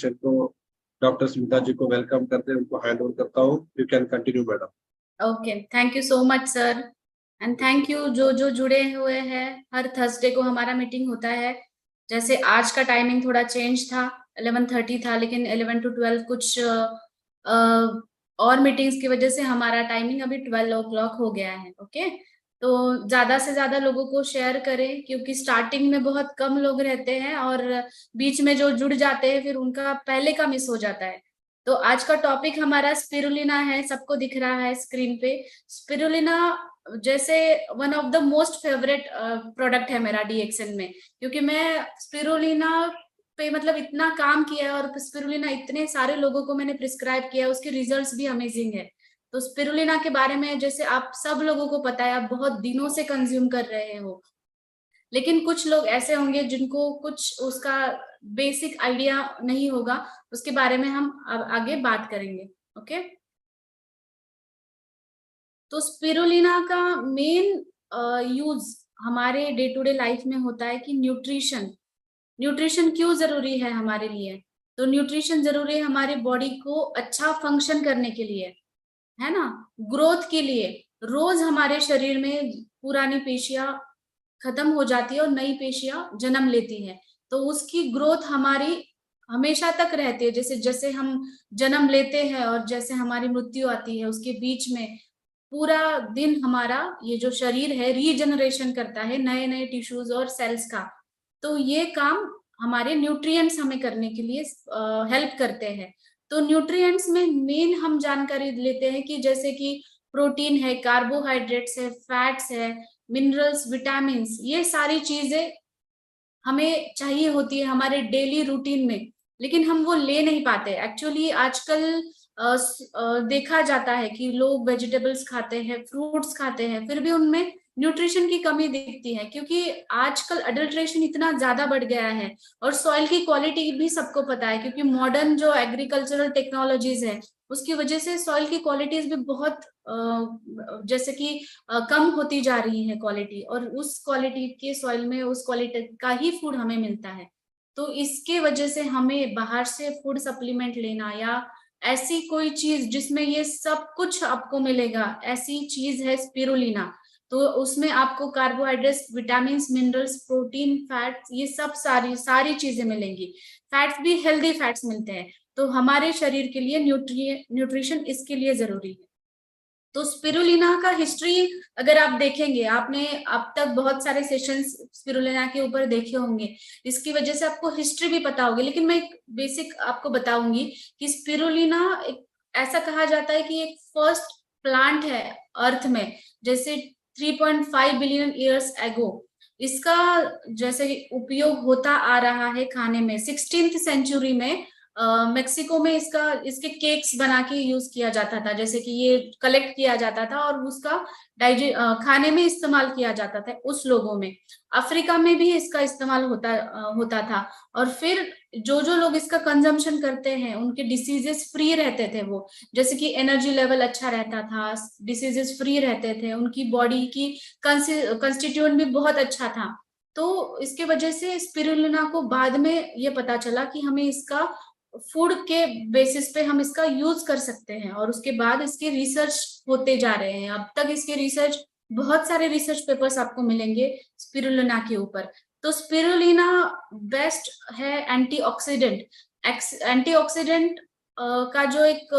Session को doctor Smita जी को welcome करते हैं, उनको हैंड ओवर करता हूँ। You can continue madam. Okay, thank you so much sir, and thank you जो जुड़े हुए हैं। हर थर्सडे को हमारा मीटिंग होता है। जैसे आज का टाइमिंग थोड़ा चेंज था, 11:30 था, लेकिन 11 to 12 कुछ और मीटिंग्स की वजह से हमारा टाइमिंग अभी 12 o'clock हो गया है। ओके, तो ज्यादा से ज्यादा लोगों को शेयर करें, क्योंकि स्टार्टिंग में बहुत कम लोग रहते हैं और बीच में जो जुड़ जाते हैं फिर उनका पहले का मिस हो जाता है। तो आज का टॉपिक हमारा स्पिरुलिना है, सबको दिख रहा है स्क्रीन पे। स्पिरुलिना जैसे one of the most favourite product है मेरा डीएक्सएन में, क्योंकि मैं स्पिरुलिना पे मतलब इतना काम किया है और स्पिरुलिना इतने सारे लोगों को मैंने प्रिस्क्राइब किया है, उसके रिजल्ट्स भी अमेजिंग है। तो स्पिरुलिना के बारे में जैसे आप सब लोगों को पता है, आप बहुत दिनों से कंज्यूम कर रहे हो, लेकिन कुछ लोग ऐसे होंगे जिनको कुछ उसका बेसिक आइडिया नहीं होगा। उसके बारे में हम अब आगे बात करेंगे। ओके, तो स्पिरुलिना का मेन यूज हमारे डे टू डे लाइफ में होता है कि न्यूट्रिशन। न्यूट्रिशन क्यों जरूरी है हमारे लिए? तो न्यूट्रिशन जरूरी है हमारी बॉडी को अच्छा फंक्शन करने के लिए, है ना, ग्रोथ के लिए। रोज हमारे शरीर में पुरानी पेशियां खत्म हो जाती है और नई पेशियां जन्म लेती है, तो उसकी ग्रोथ हमारी हमेशा तक रहती है। जैसे जैसे हम जन्म लेते हैं और जैसे हमारी मृत्यु आती है, उसके बीच में पूरा दिन हमारा ये जो शरीर है रीजनरेशन करता है नए नए टिश्यूज और सेल्स का। तो ये काम हमारे न्यूट्रिएंट्स हमें करने के लिए हेल्प करते हैं। तो न्यूट्रिएंट्स में मेन हम जानकारी लेते हैं कि जैसे कि प्रोटीन है, कार्बोहाइड्रेट्स है, फैट्स है, मिनरल्स, विटामिन, ये सारी चीजें हमें चाहिए होती है हमारे डेली रूटीन में, लेकिन हम वो ले नहीं पाते। एक्चुअली आजकल देखा जाता है कि लोग वेजिटेबल्स खाते हैं, फ्रूट्स खाते हैं, फिर भी उनमें न्यूट्रिशन की कमी दिखती है, क्योंकि आजकल अडल्ट्रेशन इतना ज्यादा बढ़ गया है। और सॉइल की क्वालिटी भी सबको पता है, क्योंकि मॉडर्न जो एग्रीकल्चरल टेक्नोलॉजीज है उसकी वजह से सॉइल की क्वालिटीज भी बहुत जैसे कि कम होती जा रही है क्वालिटी, और उस क्वालिटी के सॉइल में उस क्वालिटी का ही फूड हमें मिलता है। तो इसके वजह से हमें बाहर से फूड सप्लीमेंट लेना या ऐसी कोई चीज जिसमें ये सब कुछ आपको मिलेगा, ऐसी चीज है स्पिरुलिना। तो उसमें आपको carbohydrates, vitamin, minerals, protein, fats, ये सब सारी सारी चीजें मिलेंगी। फैट्स भी हेल्दी फैट्स मिलते हैं। तो हमारे शरीर के लिए न्यूट्रिशन इसके लिए जरूरी है। तो स्पिरुलिना का हिस्ट्री अगर आप देखेंगे, आपने अब तक बहुत सारे सेशंस स्पिरुलिना के ऊपर देखे होंगे, इसकी वजह से आपको हिस्ट्री भी पता होगी। लेकिन मैं एक बेसिक आपको बताऊंगी कि स्पिरुलिना एक ऐसा कहा जाता है कि एक फर्स्ट प्लांट है अर्थ में, जैसे 3.5 बिलियन ईयर्स एगो इसका जैसे उपयोग होता आ रहा है खाने में। 16th सेंचुरी में मेक्सिको में इसके केक्स बना के यूज किया जाता था, जैसे कि ये कलेक्ट किया जाता था और उसका खाने में इस्तेमाल किया जाता था उस लोगों में। अफ्रीका में भी इसका इस्तेमाल होता था। और फिर जो जो लोग इसका कंजम्पशन करते हैं उनके डिसीजेस फ्री रहते थे वो, जैसे कि एनर्जी लेवल अच्छा रहता था, डिसीजेस फ्री रहते थे, उनकी बॉडी की कंस्टिट्यूएंट भी बहुत अच्छा था। तो इसके वजह से स्पिरुलिना को बाद में ये पता चला कि हमें इसका फूड के बेसिस पे हम इसका यूज कर सकते हैं, और उसके बाद इसके रिसर्च होते जा रहे हैं। अब तक इसके रिसर्च, बहुत सारे रिसर्च पेपर्स आपको मिलेंगे स्पिरुलिना के ऊपर। तो स्पिरुलिना बेस्ट है एंटीऑक्सीडेंट। एंटीऑक्सीडेंट का जो एक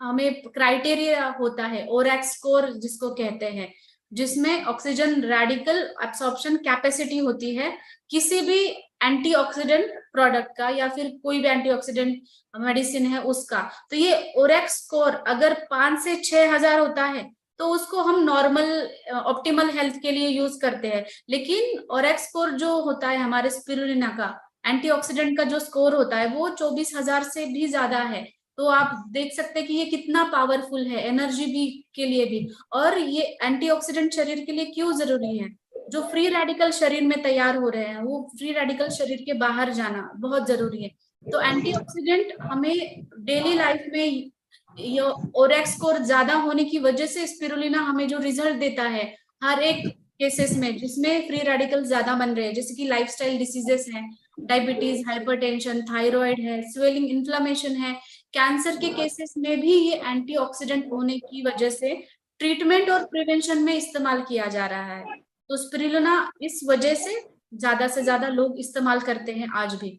हमें क्राइटेरिया होता है, ओरैक्स स्कोर जिसको कहते हैं, जिसमें ऑक्सीजन रेडिकल एब्सॉर्प्शन कैपेसिटी होती है किसी भी एंटीऑक्सीडेंट प्रोडक्ट का या फिर कोई भी एंटीऑक्सीडेंट मेडिसिन है उसका। तो ये ओरैक्स स्कोर अगर 5 से 6,000 होता है तो उसको हम नॉर्मल ऑप्टिमल हेल्थ के लिए यूज करते हैं। लेकिन ओरैक्स स्कोर जो होता है हमारे स्पिरुलिना का एंटीऑक्सीडेंट का जो स्कोर होता है वो 24,000 से भी ज्यादा है। तो आप देख सकते हैं कि ये कितना पावरफुल है एनर्जी भी के लिए भी। और ये एंटीऑक्सीडेंट शरीर के लिए क्यों जरूरी है? जो फ्री रेडिकल शरीर में तैयार हो रहे हैं वो फ्री रेडिकल शरीर के बाहर जाना बहुत जरूरी है। तो एंटीऑक्सीडेंट हमें डेली लाइफ में ये ओरैक्स स्कोर ज्यादा होने की वजह से स्पिरुलिना हमें जो रिजल्ट देता है, हर एक केसेस में जिसमें फ्री रेडिकल ज्यादा बन रहे हैं, जैसे कि लाइफस्टाइल डिसीजेस हैं, डायबिटीज, हाइपरटेंशन, थायराइड है, स्वेलिंग, इन्फ्लामेशन है, कैंसर के केसेस में भी ये एंटीऑक्सीडेंट होने की वजह से ट्रीटमेंट और प्रिवेंशन में इस्तेमाल किया जा रहा है। तो स्पिरुलिना इस वजह से ज्यादा लोग इस्तेमाल करते हैं आज भी,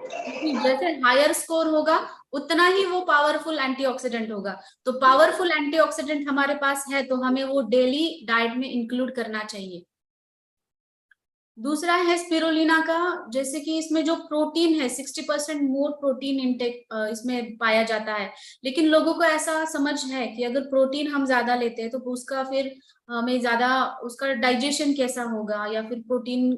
क्योंकि जैसे हायर स्कोर होगा उतना ही वो पावरफुल एंटीऑक्सीडेंट होगा। तो पावरफुल एंटीऑक्सीडेंट हमारे पास है तो हमें वो डेली डाइट में इंक्लूड करना चाहिए। दूसरा है स्पिरुलिना का, जैसे कि इसमें जो प्रोटीन है 60% मोर प्रोटीन इंटेक इसमें पाया जाता है। लेकिन लोगों को ऐसा समझ है कि अगर प्रोटीन हम ज्यादा लेते हैं तो उसका फिर हमें ज्यादा उसका डाइजेशन कैसा होगा, या फिर प्रोटीन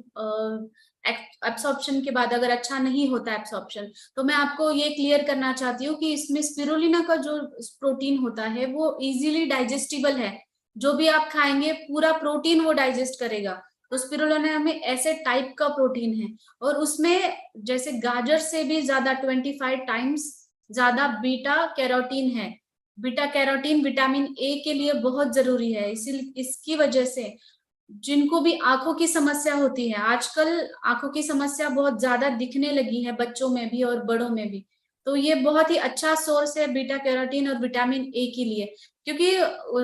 एब्सॉर्प्शन के बाद अगर अच्छा नहीं होता एब्सॉर्प्शन। तो मैं आपको ये क्लियर करना चाहती हूँ कि इसमें स्पिरुलिना का जो प्रोटीन होता है वो इजीली डाइजेस्टिबल है। जो भी आप खाएंगे पूरा प्रोटीन वो डाइजेस्ट करेगा। तो स्पिरुलिना में ऐसे टाइप का प्रोटीन है, और उसमें जैसे गाजर से भी ज्यादा 25 टाइम्स ज्यादा बीटा कैरोटीन है। बीटा कैरोटीन विटामिन ए के लिए बहुत जरूरी है। इसकी वजह से जिनको भी आंखों की समस्या होती है, आजकल आंखों की समस्या बहुत ज्यादा दिखने लगी है बच्चों में भी और बड़ों में भी, तो ये बहुत ही अच्छा सोर्स है बीटा कैरोटीन और विटामिन ए के लिए। क्योंकि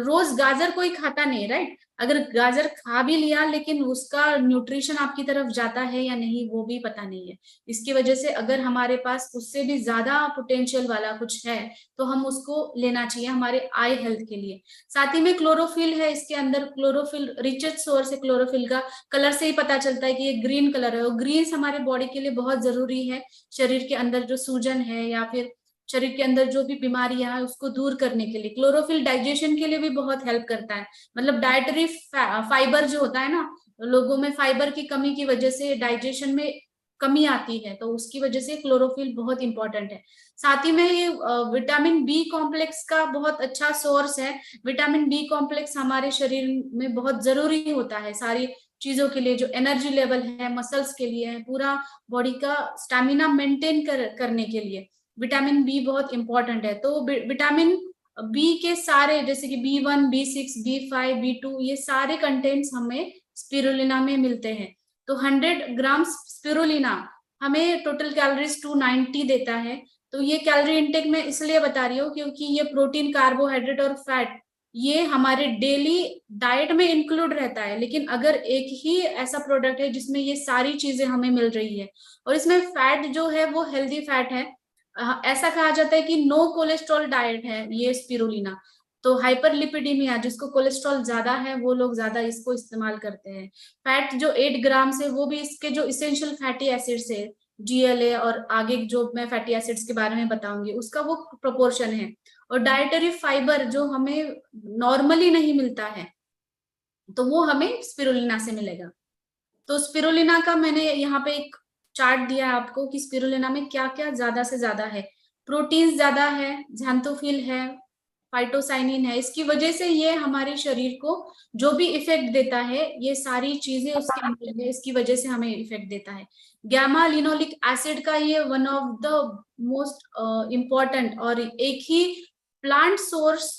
रोज गाजर कोई खाता नहीं, राइट? अगर गाजर खा भी लिया लेकिन उसका न्यूट्रिशन आपकी तरफ जाता है या नहीं वो भी पता नहीं है। इसकी वजह से अगर हमारे पास उससे भी ज्यादा पोटेंशियल वाला कुछ है तो हम उसको लेना चाहिए हमारे आई हेल्थ के लिए। साथ ही में क्लोरोफिल है इसके अंदर, क्लोरोफिल रिचेस्ट सोर्स है। क्लोरोफिल का कलर से ही पता चलता है कि ये ग्रीन कलर है, और ग्रीन हमारे बॉडी के लिए बहुत जरूरी है। शरीर के अंदर जो सूजन है या फिर शरीर के अंदर जो भी बीमारियां है उसको दूर करने के लिए क्लोरोफिल डाइजेशन के लिए भी बहुत हेल्प करता है। मतलब डाइटरी फाइबर जो होता है ना, लोगों में फाइबर की कमी की वजह से डाइजेशन में कमी आती है, तो उसकी वजह से क्लोरोफिल बहुत इंपॉर्टेंट है। साथ ही में ये विटामिन बी कॉम्प्लेक्स का बहुत अच्छा सोर्स है। विटामिन बी कॉम्प्लेक्स हमारे शरीर में बहुत जरूरी होता है सारी चीजों के लिए, जो एनर्जी लेवल है, मसल्स के लिए है, पूरा बॉडी का स्टैमिना मेंटेन करने के लिए विटामिन बी बहुत इंपॉर्टेंट है। तो विटामिन बी के सारे जैसे कि B1, B6, B5, B2 ये सारे कंटेंट्स हमें स्पिरुलिना में मिलते हैं। तो 100 ग्राम स्पिरुलिना हमें टोटल कैलोरीज 290 देता है। तो ये कैलोरी इंटेक में इसलिए बता रही हूँ क्योंकि ये प्रोटीन, कार्बोहाइड्रेट और फैट ये हमारे डेली डाइट में इंक्लूड रहता है। लेकिन अगर एक ही ऐसा प्रोडक्ट है जिसमें ये सारी चीजें हमें मिल रही है, और इसमें फैट जो है वो हेल्दी फैट है, ऐसा कहा जाता है कि नो कोलेस्ट्रॉल डाइट है ये स्पिरुलिना। तो हाइपरलिपिडीमिया जिसको कोलेस्ट्रॉल ज्यादा है वो लोग ज्यादा इसको इस्तेमाल करते हैं। फैट जो 8 ग्राम से, वो भी इसके जो इसेंशियल फैटी एसिड्स है GLA और आगे जो मैं फैटी एसिड्स के बारे में बताऊंगी उसका वो प्रोपोर्शन है। और डाइटरी फाइबर जो हमें नॉर्मली नहीं मिलता है तो वो हमें स्पिरुलिना से मिलेगा। तो स्पिरुलिना का मैंने यहाँ पे एक चार्ट दिया है आपको कि स्पिरुलिना में क्या क्या ज्यादा से ज्यादा है। प्रोटीन ज्यादा है, ज़ैंथोफिल है, फाइटोसाइनिन है। इसकी वजह से ये हमारे शरीर को जो भी इफेक्ट देता है ये सारी चीजें उसके अंदर है, इसकी वजह से हमें इफेक्ट देता है। गैमा लिनोलिक एसिड का ये one of the most important और एक ही प्लांट सोर्स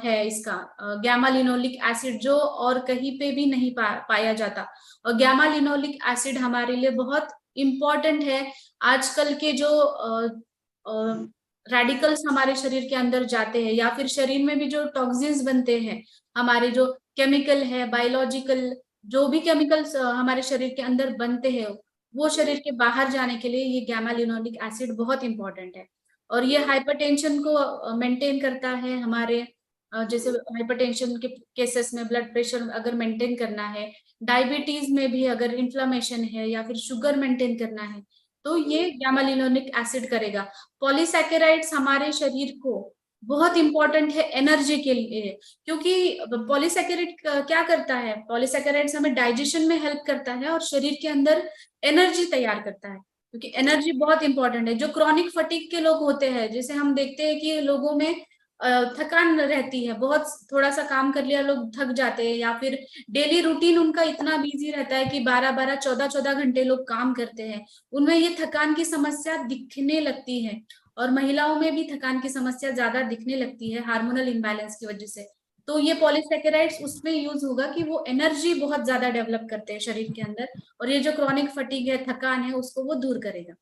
है इसका, गैमा लिनोलिक एसिड, जो और कहीं पे भी नहीं पाया जाता। और गैमा लिनोलिक एसिड हमारे लिए बहुत इम्पॉर्टेंट है। आजकल के जो रेडिकल्स हमारे शरीर के अंदर जाते हैं या फिर शरीर में भी जो टॉक्सिन्स बनते हैं, हमारे जो केमिकल है, बायोलॉजिकल जो भी केमिकल्स हमारे शरीर के अंदर बनते हैं वो शरीर के बाहर जाने के लिए ये गैमा लिनोलिक एसिड बहुत इंपॉर्टेंट है। और ये हाइपरटेंशन को मेंटेन करता है हमारे, जैसे हाइपरटेंशन के केसेस में ब्लड प्रेशर अगर मेंटेन करना है, डायबिटीज में भी अगर इन्फ्लामेशन है या फिर शुगर मेंटेन करना है तो ये गैमा लिनोलिक एसिड करेगा। पॉलीसैकेराइड्स हमारे शरीर को बहुत इंपॉर्टेंट है एनर्जी के लिए, क्योंकि पॉलीसैकेराइड क्या करता है, पॉलीसैकेराइड्स हमें डाइजेशन में हेल्प करता है और शरीर के अंदर एनर्जी तैयार करता है, क्योंकि एनर्जी बहुत इंपॉर्टेंट है। जो क्रॉनिक फटीग के लोग होते हैं, जैसे हम देखते हैं कि लोगों में थकान रहती है, बहुत थोड़ा सा काम कर लिया लोग थक जाते हैं, या फिर डेली रूटीन उनका इतना बिजी रहता है कि 12-12, 14-14 घंटे लोग काम करते हैं, उनमें ये थकान की समस्या दिखने लगती है। और महिलाओं में भी थकान की समस्या ज्यादा दिखने लगती है हार्मोनल इम्बैलेंस की वजह से। तो ये पॉलीसैकेराइड्स उसमें यूज होगा कि वो एनर्जी बहुत ज्यादा डेवलप करते हैं शरीर के अंदर, और ये जो क्रॉनिक फटीग है, थकान है, उसको वो दूर करेगा।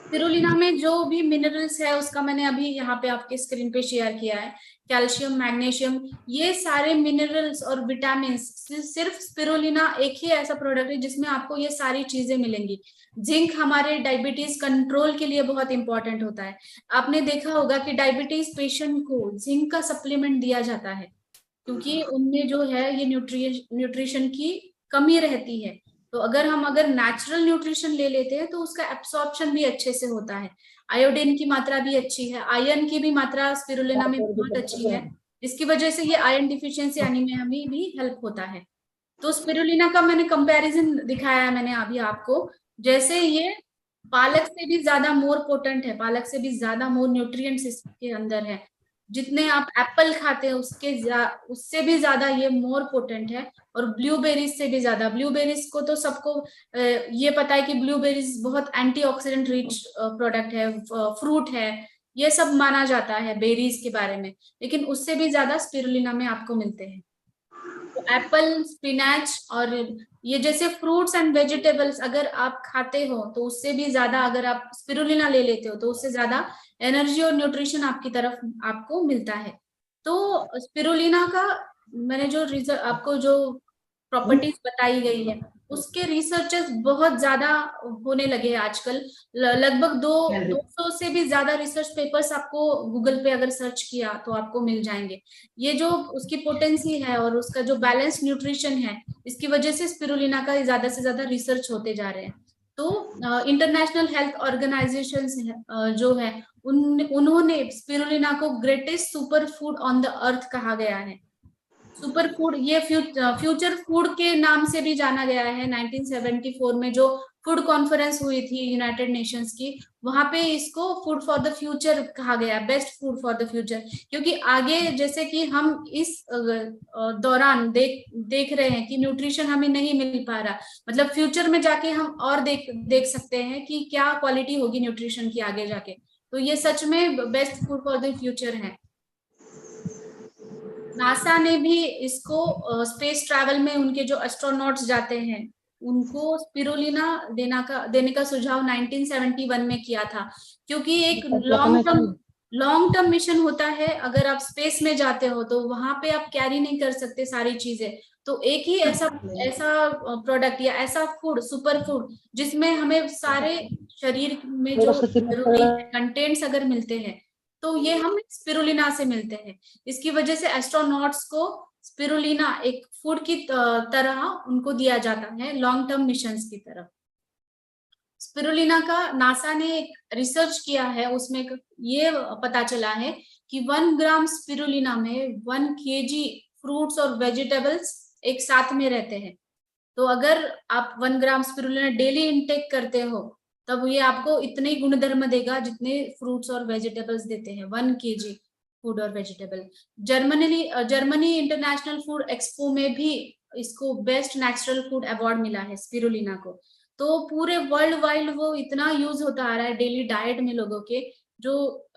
स्पिरुलिना में जो भी मिनरल्स है उसका मैंने अभी यहाँ पे आपके स्क्रीन पे शेयर किया है। कैल्शियम, मैग्नीशियम, ये सारे मिनरल्स और विटामिन सिर्फ स्पिरुलिना एक ही ऐसा प्रोडक्ट है जिसमें आपको ये सारी चीजें मिलेंगी। जिंक हमारे डायबिटीज कंट्रोल के लिए बहुत इंपॉर्टेंट होता है। आपने देखा होगा कि डायबिटीज पेशेंट को जिंक का सप्लीमेंट दिया जाता है, क्योंकि उनमें जो है ये न्यूट्रिशन की कमी रहती है। तो अगर नेचुरल न्यूट्रिशन ले लेते हैं तो उसका एब्सॉर्प्शन भी अच्छे से होता है। आयोडीन की मात्रा भी अच्छी है, आयरन की भी मात्रा स्पिरुलिना में बहुत अच्छी है। इसकी वजह से ये आयरन डिफिशियंसी एनीमिया में भी हेल्प होता है। तो स्पिरुलिना का मैंने कंपैरिजन दिखाया है मैंने अभी आपको, जैसे ये पालक से भी ज्यादा मोर पोटेंट है, पालक से भी ज्यादा मोर न्यूट्रिएंट्स इसके अंदर है। जितने आप एप्पल खाते हैं उससे भी ज्यादा ये मोर पोटेंट है, और ब्लूबेरीज से भी ज्यादा। ब्लूबेरीज को तो सबको ये पता है कि ब्लूबेरीज बहुत एंटीऑक्सीडेंट रिच प्रोडक्ट है, फ्रूट है, ये सब माना जाता है बेरीज के बारे में, लेकिन उससे भी ज्यादा स्पिरुलिना में आपको मिलते हैं। तो एप्पल, स्पिनच और ये जैसे फ्रूट्स एंड वेजिटेबल्स अगर आप खाते हो तो उससे भी ज्यादा, अगर आप स्पिरुलिना ले लेते हो तो उससे ज्यादा एनर्जी और न्यूट्रिशन आपकी तरफ आपको मिलता है। तो स्पिरुलिना का मैंने जो आपको जो प्रॉपर्टीज बताई गई है उसके रिसर्चेस बहुत ज्यादा होने लगे हैं आजकल। लगभग 200 से भी ज्यादा रिसर्च पेपर्स आपको गूगल पे अगर सर्च किया तो आपको मिल जाएंगे। ये जो उसकी पोटेंसी है और उसका जो बैलेंस न्यूट्रिशन है, इसकी वजह से स्पिरुलिना का ज्यादा से ज्यादा रिसर्च होते जा रहे हैं। तो इंटरनेशनल हेल्थ ऑर्गेनाइजेशन जो है उन्होंने स्पिरुलिना को greatest super food on the earth कहा गया है। सुपर फूड ये फ्यूचर फूड के नाम से भी जाना गया है। 1974 में जो फूड कॉन्फ्रेंस हुई थी यूनाइटेड नेशंस की, वहां पे इसको फूड फॉर द फ्यूचर कहा गया, best food for the future. क्योंकि आगे जैसे कि हम इस दौरान देख रहे हैं कि न्यूट्रिशन हमें नहीं मिल पा रहा, मतलब फ्यूचर में जाके हम और देख सकते हैं कि क्या क्वालिटी होगी न्यूट्रिशन की आगे जाके। तो ये सच में best food for the future है। नासा ने भी इसको स्पेस ट्रैवल में उनके जो एस्ट्रोनॉट्स जाते हैं उनको स्पिरुलिना देने का सुझाव 1971 में किया था, क्योंकि एक लॉन्ग टर्म मिशन होता है। अगर आप स्पेस में जाते हो तो वहां पे आप कैरी नहीं कर सकते सारी चीजें, तो एक ही ऐसा प्रोडक्ट या ऐसा फूड, सुपर फूड, जिसमें हमें सारे शरीर में जो जरूरी कंटेंट्स अगर मिलते हैं तो ये हम स्पिरुलिना से मिलते हैं। इसकी वजह से एस्ट्रोनॉट्स को स्पिरुलिना एक फूड की तरह उनको दिया जाता है लॉन्ग टर्म मिशंस की तरफ। स्पिरुलिना का नासा ने एक रिसर्च किया है, उसमें ये पता चला है कि 1 ग्राम स्पिरुलिना में 1 kg फ्रूट्स और वेजिटेबल्स एक साथ में रहते हैं। तो अगर आप 1 ग्राम स्पिरुलिना डेली इंटेक करते हो तब ये आपको इतने ही गुणधर्म देगा जितने फ्रूट्स और वेजिटेबल्स देते हैं, 1 kg फूड और vegetable. Germany international food expo में भी इसको बेस्ट नेचुरल फूड अवार्ड मिला है स्पिरुलिना को। तो पूरे वर्ल्ड वाइड वो इतना यूज होता आ रहा है डेली डाइट में लोगों के, जो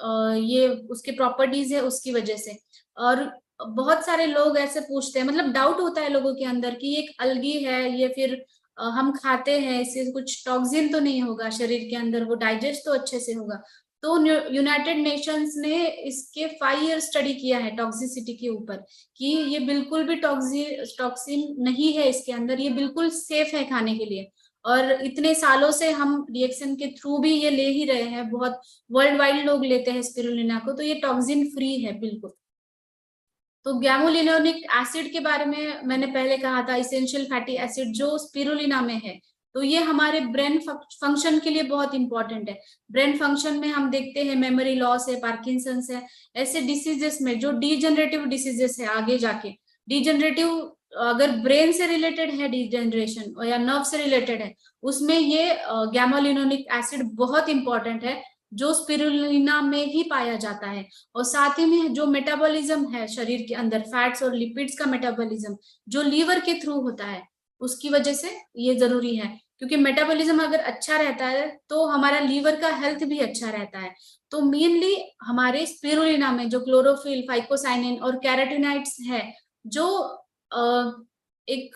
ये उसके प्रॉपर्टीज है उसकी वजह से। और बहुत सारे लोग ऐसे पूछते हैं, मतलब डाउट होता है लोगों के अंदर कि एक अलगी है ये, फिर हम खाते हैं इससे कुछ टॉक्सिन तो नहीं होगा शरीर के अंदर, वो डाइजेस्ट तो अच्छे से होगा। तो यूनाइटेड नेशंस ने इसके 5 ईयर स्टडी किया है टॉक्सिसिटी के ऊपर, कि ये बिल्कुल भी टॉक्सिन नहीं है इसके अंदर, ये बिल्कुल सेफ है खाने के लिए। और इतने सालों से हम रिएक्शन के थ्रू भी ये ले ही रहे हैं, बहुत वर्ल्ड वाइड लोग लेते हैं स्पिरुलिना को, तो ये टॉक्सिन फ्री है बिल्कुल। तो गैमोलिनोलिक एसिड के बारे में मैंने पहले कहा था, इसेंशियल फैटी एसिड जो स्पिरुलिना में है, तो ये हमारे ब्रेन फंक्शन के लिए बहुत इंपॉर्टेंट है। ब्रेन फंक्शन में हम देखते हैं मेमोरी लॉस है, पार्किंसंस है, ऐसे डिसीजेस में जो डीजनरेटिव डिसीजेस है आगे जाके, डीजनरेटिव अगर ब्रेन से रिलेटेड है डिजनरेशन या नर्व से रिलेटेड है, उसमें ये गैमोलिनोलिक एसिड बहुत इंपॉर्टेंट है जो स्पिरुलिना में ही पाया जाता है। और साथ ही में जो मेटाबॉलिज्म है शरीर के अंदर, फैट्स और लिपिड्स का मेटाबॉलिज्म जो लीवर के थ्रू होता है, उसकी वजह से ये जरूरी है। क्योंकि मेटाबॉलिज्म अगर अच्छा रहता है तो हमारा लीवर का हेल्थ भी अच्छा रहता है। तो मेनली हमारे स्पिरुलिना में जो क्लोरोफिल, फाइकोसाइनिन और कैरोटीनॉइड्स है, जो एक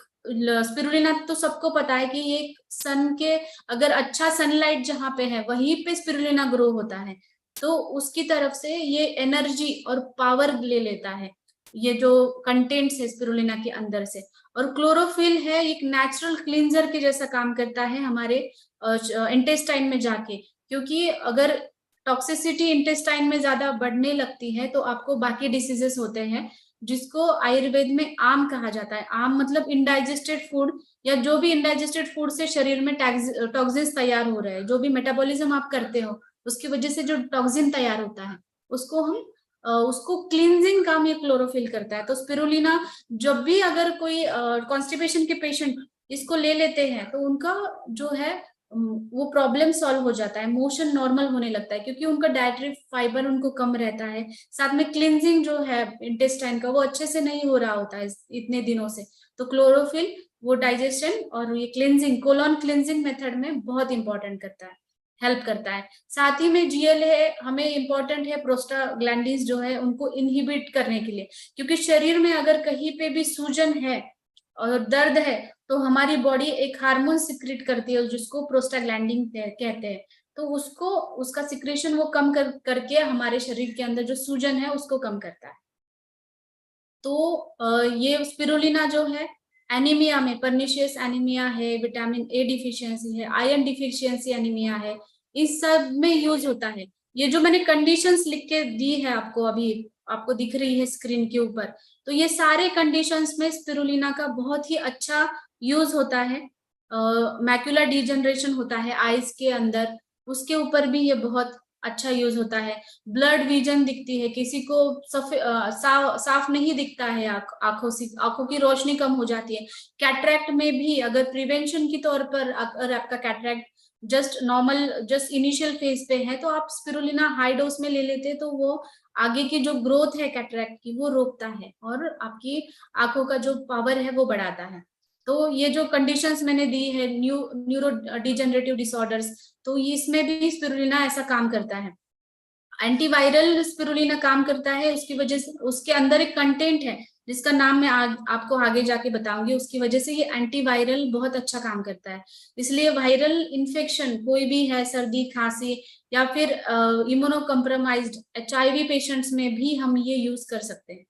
स्पिरुलिना तो सबको पता है कि ये सन के, अगर अच्छा सनलाइट जहाँ पे है वहीं पे स्पिरुलिना ग्रो होता है, तो उसकी तरफ से ये एनर्जी और पावर ले लेता है, ये जो कंटेंट्स है स्पिरुलिना के अंदर से। और क्लोरोफिल है एक नेचुरल क्लींजर के जैसा काम करता है हमारे इंटेस्टाइन में जाके, क्योंकि अगर टॉक्सिसिटी इंटेस्टाइन में ज्यादा बढ़ने लगती है तो आपको बाकी डिसीजेस होते हैं, जिसको आयुर्वेद में आम कहा जाता है। आम मतलब इनडाइजेस्टेड फूड, या जो भी इनडाइजेस्टेड फूड से शरीर में टॉक्सिन्स तैयार हो रहे हैं, जो भी मेटाबॉलिज्म आप करते हो उसकी वजह से जो टॉक्सिन तैयार होता है, उसको हम उसको क्लींजिंग काम ये क्लोरोफिल करता है। तो स्पिरुलिना जब भी अगर कोई कॉन्स्टिपेशन के पेशेंट इसको ले लेते हैं तो उनका जो है वो प्रॉब्लम सॉल्व हो जाता है, मोशन नॉर्मल होने लगता है, क्योंकि उनका डाइटरी फाइबर उनको कम रहता है, साथ में क्लींजिंग जो है इंटेस्टाइन का वो अच्छे से नहीं हो रहा होता है इतने दिनों से। तो क्लोरोफिल वो डाइजेशन और ये क्लींजिंग, कोलोन क्लींजिंग मेथड में बहुत इंपॉर्टेंट करता है, हेल्प करता है। साथ ही में जीएल है हमें इंपॉर्टेंट है प्रोस्टाग्लैंडिन्स जो है उनको इनहिबिट करने के लिए, क्योंकि शरीर में अगर कहीं पे भी सूजन है और दर्द है तो हमारी बॉडी एक हार्मोन सिक्रेट करती है जिसको प्रोस्टाग्लैंडिन कहते हैं। तो उसको, उसका सिक्रेशन वो कम करके हमारे शरीर के अंदर जो सूजन है उसको कम करता है। तो ये स्पिरुलिना जो है एनीमिया में, पर्निशियस एनीमिया है, विटामिन ए डिफिशियंसी है, आयरन डिफिशियंसी एनीमिया है, इस सब में यूज होता है। ये जो मैंने कंडीशंस लिख के दी है आपको, अभी आपको दिख रही है स्क्रीन के ऊपर, तो ये सारे कंडीशंस में स्पिरुलिना का बहुत ही अच्छा यूज होता है। मैक्युलर डिजनरेशन होता है आईज के अंदर, उसके ऊपर भी ये बहुत अच्छा यूज होता है। ब्लड विजन दिखती है, किसी को साफ नहीं दिखता है आंखों से, आंखों की रोशनी कम हो जाती है। कैटरैक्ट में भी अगर प्रिवेंशन के तौर पर अगर आपका cataract just normal, just initial phase पे है, तो आप स्पिरुलिना हाई डोज में ले लेते तो वो आगे की जो ग्रोथ है कैटरैक्ट की वो रोकता है और आपकी आंखों का जो पावर है वो बढ़ाता है। तो ये जो कंडीशंस मैंने दी है, न्यूरो डिजेनरेटिव डिसऑर्डर्स, तो इसमें भी स्पिरुलिना ऐसा काम करता है। एंटीवायरल स्पिरुलिना काम करता है, उसकी वजह से उसके अंदर एक कंटेंट है जिसका नाम मैं आपको आगे जाके बताऊंगी, उसकी वजह से ये एंटीवायरल बहुत अच्छा काम करता है। इसलिए वायरल इन्फेक्शन कोई भी है, सर्दी खांसी या फिर इम्यूनो कम्प्रोमाइज्ड HIV पेशेंट्स में भी हम ये यूज कर सकते हैं।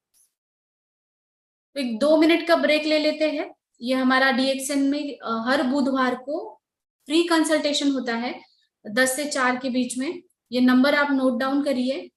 तो एक 2 मिनट का ब्रेक ले लेते हैं। ये हमारा DXN में हर बुधवार को फ्री कंसल्टेशन होता है 10 से 4 के बीच में। ये नंबर आप नोट डाउन करिए।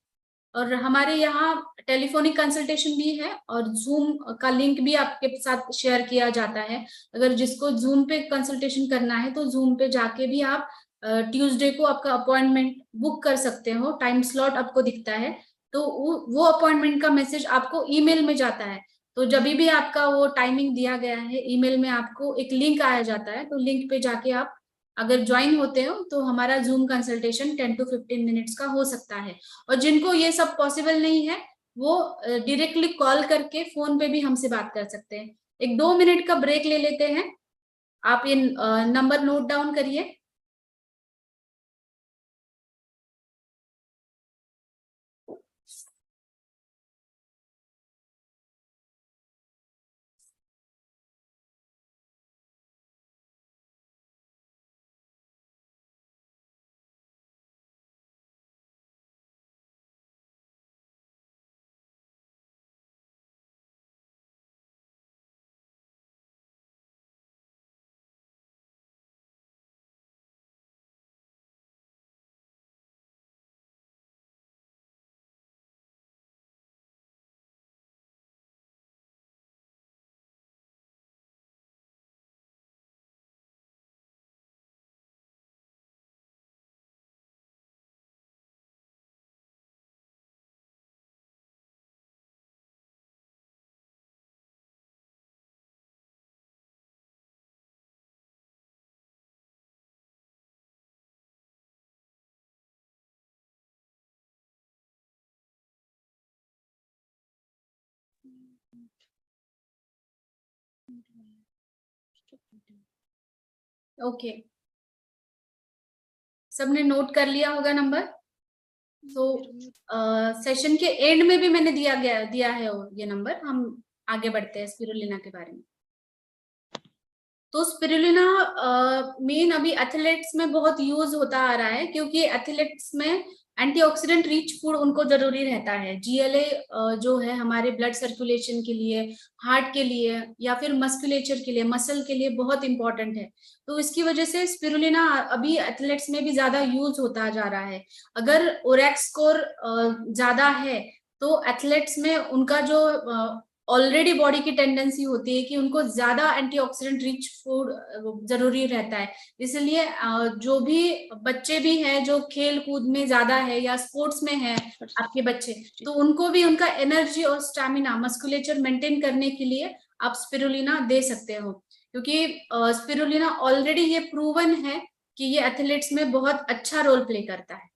और हमारे यहाँ टेलीफोनिक कंसल्टेशन भी है और जूम का लिंक भी आपके साथ शेयर किया जाता है। अगर जिसको जूम पे कंसल्टेशन करना है तो जूम पे जाके भी आप ट्यूसडे को आपका अपॉइंटमेंट बुक कर सकते हो, टाइम स्लॉट आपको दिखता है। तो वो अपॉइंटमेंट का मैसेज आपको ईमेल में जाता है। तो जब भी आपका वो टाइमिंग दिया गया है ईमेल में आपको एक लिंक आया जाता है, तो लिंक पे जाके आप अगर ज्वाइन होते हो तो हमारा जूम कंसल्टेशन 10 to 15 मिनट्स का हो सकता है। और जिनको ये सब पॉसिबल नहीं है वो डायरेक्टली कॉल करके फोन पे भी हमसे बात कर सकते हैं। एक 2 मिनट का ब्रेक ले लेते हैं। आप ये नंबर नोट डाउन करिए। ओके सबने नोट कर लिया होगा नंबर। तो सेशन के एंड में भी मैंने दिया है ये नंबर। हम आगे बढ़ते हैं स्पिरुलिना के बारे में। तो स्पिरुलिना मेन अभी एथलेट्स में बहुत यूज होता आ रहा है, क्योंकि एथलेट्स में एंटीऑक्सीडेंट रिच फूड उनको जरूरी रहता है। जीएलए जो है हमारे ब्लड सर्कुलेशन के लिए, हार्ट के लिए या फिर मस्कुलेचर के लिए, मसल के लिए बहुत इंपॉर्टेंट है। तो इसकी वजह से स्पिरुलिना अभी एथलेट्स में भी ज्यादा यूज होता जा रहा है। अगर ओरेक्स स्कोर ज्यादा है तो एथलेट्स में उनका जो ऑलरेडी बॉडी की टेंडेंसी होती है कि उनको ज्यादा एंटीऑक्सीडेंट रिच फूड जरूरी रहता है। इसलिए जो भी बच्चे भी हैं जो खेल कूद में ज्यादा है या स्पोर्ट्स में है आपके बच्चे, तो उनको भी उनका एनर्जी और स्टैमिना, मस्कुलेचर मेंटेन करने के लिए आप स्पिरुलिना दे सकते हो। क्योंकि स्पिरुलिना ऑलरेडी ये प्रूवन है कि ये एथलीट्स में बहुत अच्छा रोल प्ले करता है।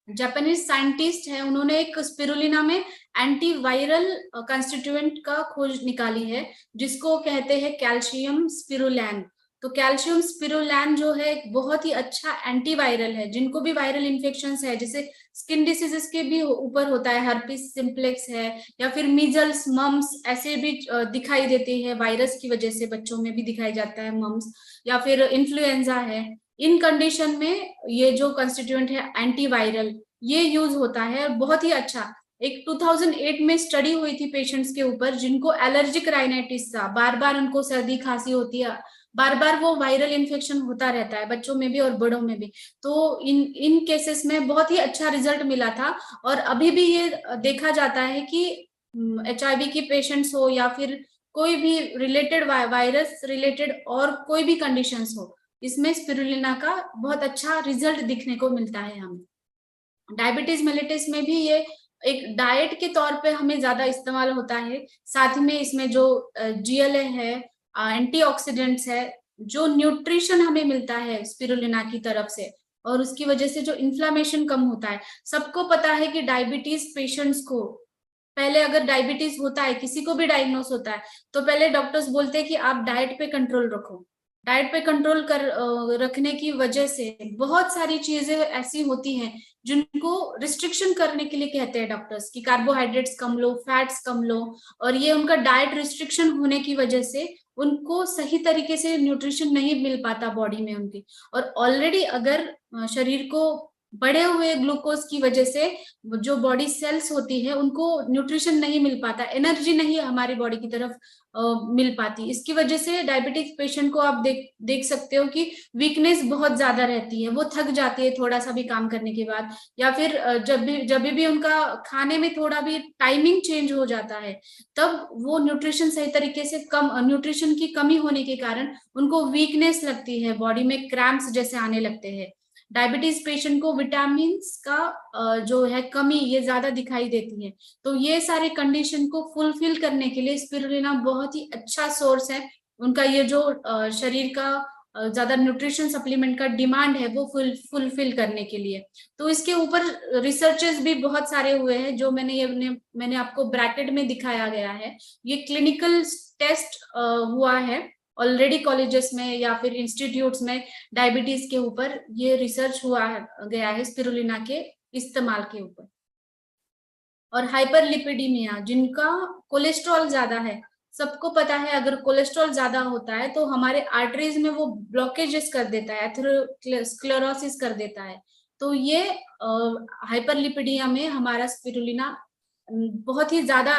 जापानीज साइंटिस्ट है, उन्होंने एक स्पिरुलिना में एंटीवायरल कंस्टिट्यूएंट का खोज निकाली है, जिसको कहते हैं कैल्शियम स्पिरुलैन। तो कैल्शियम स्पिरुलैन जो है बहुत ही अच्छा एंटीवायरल है। जिनको भी वायरल इन्फेक्शंस है, जैसे स्किन डिसीजेस के भी ऊपर होता है, हर्पिस सिंप्लेक्स है या फिर मीजल्स, मम्स ऐसे भी दिखाई देते हैं वायरस की वजह से, बच्चों में भी दिखाई जाता है मम्स, या फिर इन्फ्लुएंजा है। इन कंडीशन में ये जो कंस्टिट्यूएंट है एंटीवायरल, ये यूज होता है बहुत ही अच्छा। एक 2008 में स्टडी हुई थी पेशेंट्स के ऊपर जिनको एलर्जिक राइनाइटिस था, बार बार उनको सर्दी खांसी होती है, बार बार वो वायरल इन्फेक्शन होता रहता है बच्चों में भी और बड़ों में भी। तो इन केसेस में बहुत ही अच्छा रिजल्ट मिला था। और अभी भी ये देखा जाता है कि HIV की पेशेंट्स हो या फिर कोई भी रिलेटेड वायरस रिलेटेड और कोई भी कंडीशंस हो, इसमें स्पिरुलिना का बहुत अच्छा रिजल्ट दिखने को मिलता है हमें। डायबिटीज मेलिटस में भी ये एक डाइट के तौर पे हमें ज्यादा इस्तेमाल होता है। साथ में इसमें जो GLA है, एंटीऑक्सीडेंट्स है, जो न्यूट्रिशन हमें मिलता है स्पिरुलिना की तरफ से, और उसकी वजह से जो इन्फ्लामेशन कम होता है। सबको पता है कि डायबिटीज पेशेंट्स को पहले, अगर डायबिटीज होता है, किसी को भी डायग्नोस होता है, तो पहले डॉक्टर्स बोलते हैं कि आप डाइट पे कंट्रोल रखो। डाइट पे कंट्रोल रखने की वजह से बहुत सारी चीजें ऐसी होती हैं जिनको रिस्ट्रिक्शन करने के लिए कहते हैं डॉक्टर्स, कि कार्बोहाइड्रेट्स कम लो, फैट्स कम लो। और ये उनका डाइट रिस्ट्रिक्शन होने की वजह से उनको सही तरीके से न्यूट्रिशन नहीं मिल पाता बॉडी में उनकी। और ऑलरेडी अगर शरीर को बढ़े हुए ग्लूकोज की वजह से जो बॉडी सेल्स होती है उनको न्यूट्रिशन नहीं मिल पाता, एनर्जी नहीं हमारी बॉडी की तरफ मिल पाती। इसकी वजह से डायबिटिक पेशेंट को आप देख सकते हो कि वीकनेस बहुत ज्यादा रहती है, वो थक जाती है थोड़ा सा भी काम करने के बाद, या फिर जब भी उनका खाने में थोड़ा भी टाइमिंग चेंज हो जाता है, तब वो न्यूट्रिशन सही तरीके से न्यूट्रिशन की कमी होने के कारण उनको वीकनेस लगती है, बॉडी में क्रैम्प्स जैसे आने लगते हैं। डायबिटीज पेशेंट को विटामिन का जो है कमी ये ज्यादा दिखाई देती है। तो ये सारे कंडीशन को फुलफिल करने के लिए स्पिरुलिना बहुत ही अच्छा सोर्स है। उनका ये जो शरीर का ज्यादा न्यूट्रिशन सप्लीमेंट का डिमांड है वो फुलफिल करने के लिए। तो इसके ऊपर रिसर्चेस भी बहुत सारे हुए हैं, जो मैंने आपको ब्रैकेट में दिखाया गया है। ये क्लिनिकल टेस्ट हुआ है ऑलरेडी कॉलेजेस में या फिर इंस्टीट्यूट्स में, डायबिटीज के ऊपर ये रिसर्च हुआ गया है स्पिरुलिना के इस्तेमाल के ऊपर। और हाइपरलिपिडीमिया, जिनका कोलेस्ट्रॉल ज्यादा है, सबको पता है अगर कोलेस्ट्रॉल ज्यादा होता है तो हमारे आर्टरीज में वो ब्लॉकेजेस कर देता है, एथेरोस्क्लेरोसिस कर देता है। तो ये हाइपरलिपिडिया में हमारा स्पिरुलिना बहुत ही ज्यादा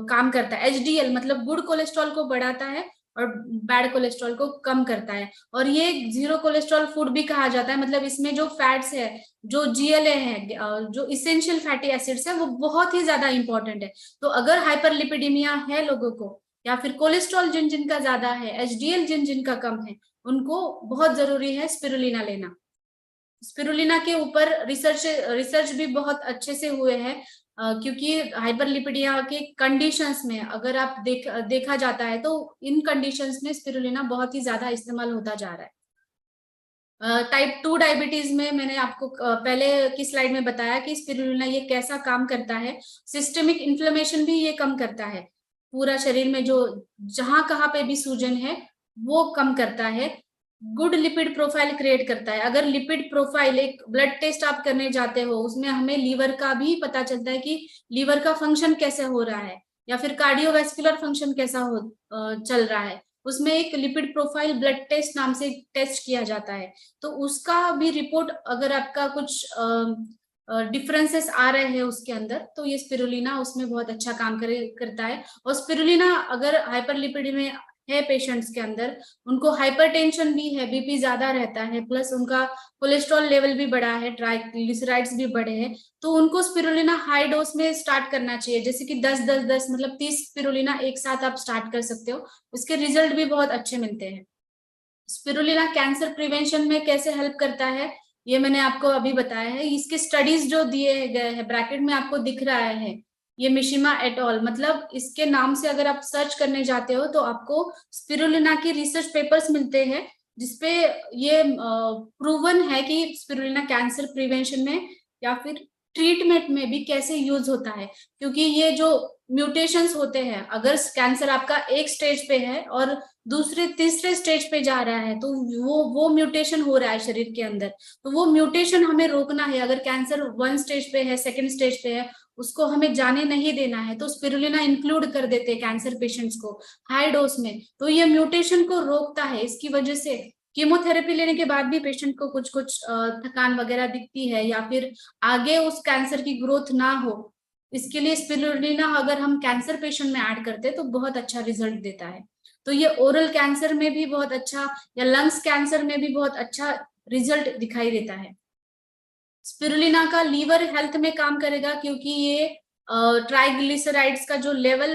काम करता है। HDL मतलब गुड कोलेस्ट्रॉल को बढ़ाता है और बैड कोलेस्ट्रॉल को कम करता है। और ये जीरो कोलेस्ट्रॉल फूड भी कहा जाता है, मतलब इसमें जो फैट्स है, जो GLA है, जो इसेंशियल फैटी एसिड्स है, वो बहुत ही ज्यादा इंपॉर्टेंट है। तो अगर हाइपरलिपिडीमिया है लोगों को, या फिर कोलेस्ट्रॉल जिनका ज्यादा है, HDL जिनका कम है, उनको बहुत जरूरी है स्पिरुलिना लेना। स्पिरुलिना के ऊपर रिसर्च भी बहुत अच्छे से हुए हैं, क्योंकि हाइपरलिपिडिया के कंडीशंस में अगर आप देखा जाता है तो इन कंडीशंस में स्पिरुलिना बहुत ही ज्यादा इस्तेमाल होता जा रहा है। टाइप 2 डायबिटीज में मैंने आपको पहले की स्लाइड में बताया कि स्पिरुलिना ये कैसा काम करता है। सिस्टमिक इन्फ्लेमेशन भी ये कम करता है, पूरा शरीर में जो जहां कहाँ पे भी सूजन है वो कम करता है। गुड लिपिड प्रोफाइल क्रिएट करता है। अगर लिपिड प्रोफाइल, एक ब्लड टेस्ट आप करने जाते हो, उसमें हमें लीवर का भी पता चलता है कि लीवर का फंक्शन कैसे हो रहा है, या फिर कार्डियोवैस्कुलर फंक्शन कैसा चल रहा है, उसमें एक लिपिड प्रोफाइल ब्लड टेस्ट नाम से टेस्ट किया जाता है। तो उसका भी रिपोर्ट, अगर आपका कुछ डिफरेंसेस आ रहे हैं उसके अंदर, तो ये स्पिरुलिना उसमें बहुत अच्छा काम करता है। और स्पिरुलिना अगर हाइपरलिपिड में है पेशेंट्स के अंदर, उनको हाइपरटेंशन भी है, बीपी ज्यादा रहता है, प्लस उनका कोलेस्ट्रॉल लेवल भी बढ़ा है, ट्राइग्लिसराइड्स भी बढ़े हैं, तो उनको स्पिरुलिना हाई डोज में स्टार्ट करना चाहिए। जैसे कि 10-10-10 मतलब 30 स्पिरुलिना एक साथ आप स्टार्ट कर सकते हो, उसके रिजल्ट भी बहुत अच्छे मिलते हैं। स्पिरुलिना कैंसर प्रिवेंशन में कैसे हेल्प करता है, ये मैंने आपको अभी बताया है। इसके स्टडीज जो दिए गए हैं, ब्रैकेट में आपको दिख रहा है, ये मिशिमा एट ऑल, मतलब इसके नाम से अगर आप सर्च करने जाते हो तो आपको स्पिरुलिना के रिसर्च पेपर्स मिलते हैं, जिसपे ये प्रूवन है कि स्पिरुलिना कैंसर प्रिवेंशन में या फिर ट्रीटमेंट में भी कैसे यूज होता है। क्योंकि ये जो म्यूटेशंस होते हैं, अगर कैंसर आपका एक स्टेज पे है और दूसरे तीसरे स्टेज पे जा रहा है, तो वो म्यूटेशन हो रहा है शरीर के अंदर, तो वो म्यूटेशन हमें रोकना है। अगर कैंसर 1 स्टेज पे है, 2nd स्टेज पे है, उसको हमें जाने नहीं देना है, तो स्पिरुलिना इंक्लूड कर देते हैं कैंसर पेशेंट्स को हाई डोज में, तो ये म्यूटेशन को रोकता है। इसकी वजह से कीमोथेरेपी लेने के बाद भी पेशेंट को कुछ कुछ थकान वगैरह दिखती है, या फिर आगे उस कैंसर की ग्रोथ ना हो, इसके लिए स्पिरुलिना अगर हम कैंसर पेशेंट में ऐड करते हैं तो बहुत अच्छा रिजल्ट देता है। तो ये ओरल कैंसर में भी बहुत अच्छा, या लंग्स कैंसर में भी बहुत अच्छा रिजल्ट दिखाई देता है। स्पिरुलिना का लीवर हेल्थ में काम करेगा, क्योंकि ये ट्राइग्लिसराइड्स का जो लेवल,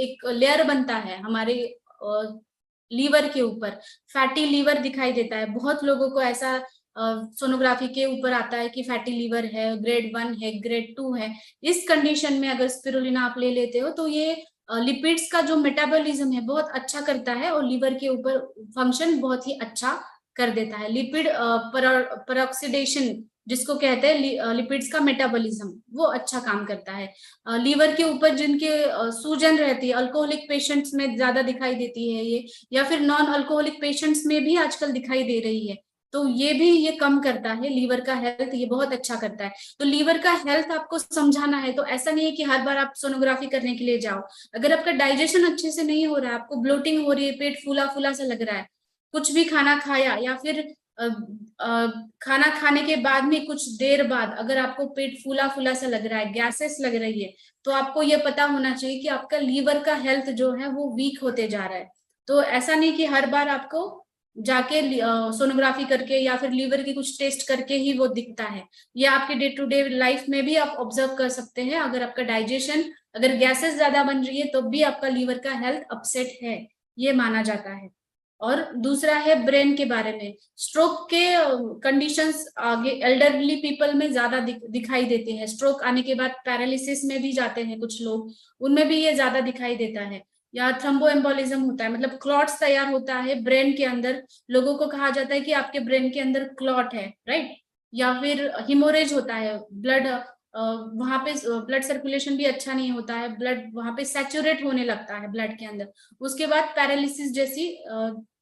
एक लेयर बनता है हमारे लीवर के ऊपर, फैटी लीवर दिखाई देता है। बहुत लोगों को ऐसा सोनोग्राफी के ऊपर आता है कि फैटी लीवर है, ग्रेड 1 है, ग्रेड 2 है। इस कंडीशन में अगर स्पिरुलिना आप ले लेते हो तो ये लिपिड्स का जो मेटाबॉलिज्म है बहुत अच्छा करता है, और लीवर के ऊपर फंक्शन बहुत ही अच्छा कर देता है। लिपिड परऑक्सीडेशन जिसको कहते हैं, लिपिड्स का मेटाबॉलिज्म, वो अच्छा काम करता है। लीवर के ऊपर जिनके सूजन रहती है, अल्कोहलिक पेशेंट्स में ज्यादा दिखाई देती है ये, या फिर नॉन अल्कोहलिक पेशेंट्स में भी आजकल दिखाई दे रही है, तो ये भी ये कम करता है। लीवर का हेल्थ ये बहुत अच्छा करता है। तो लीवर का हेल्थ आपको समझाना है, तो ऐसा नहीं है कि हर बार आप सोनोग्राफी करने के लिए जाओ। अगर आपका डाइजेशन अच्छे से नहीं हो रहा है, आपको ब्लोटिंग हो रही है, पेट फूला फूला सा लग रहा है, कुछ भी खाना खाया, या फिर खाना खाने के बाद में कुछ देर बाद अगर आपको पेट फूला फूला सा लग रहा है, गैसेस लग रही है, तो आपको ये पता होना चाहिए कि आपका लीवर का हेल्थ जो है वो वीक होते जा रहा है। तो ऐसा नहीं कि हर बार आपको जाके सोनोग्राफी करके या फिर लीवर की कुछ टेस्ट करके ही वो दिखता है। ये आपके डे टू डे लाइफ में भी आप ऑब्जर्व कर सकते हैं। अगर आपका डाइजेशन, अगर गैसेस ज्यादा बन रही है, तो भी आपका लीवर का हेल्थ अपसेट है, ये माना जाता है। और दूसरा है ब्रेन के बारे में। स्ट्रोक के कंडीशंस आगे एल्डरली पीपल में ज्यादा दिखाई देते हैं। स्ट्रोक आने के बाद पैरालिसिस में भी जाते हैं कुछ लोग, उनमें भी ये ज्यादा दिखाई देता है। या थ्रोम्बोएम्बोलिज्म होता है, मतलब क्लॉट्स तैयार होता है ब्रेन के अंदर। लोगों को कहा जाता है कि आपके ब्रेन के अंदर क्लॉट है, राइट। या फिर हिमोरेज होता है, ब्लड वहां पे ब्लड सर्कुलेशन भी अच्छा नहीं होता है, ब्लड वहां पे सैचुरेट होने लगता है ब्लड के अंदर। उसके बाद पैरालिसिस जैसी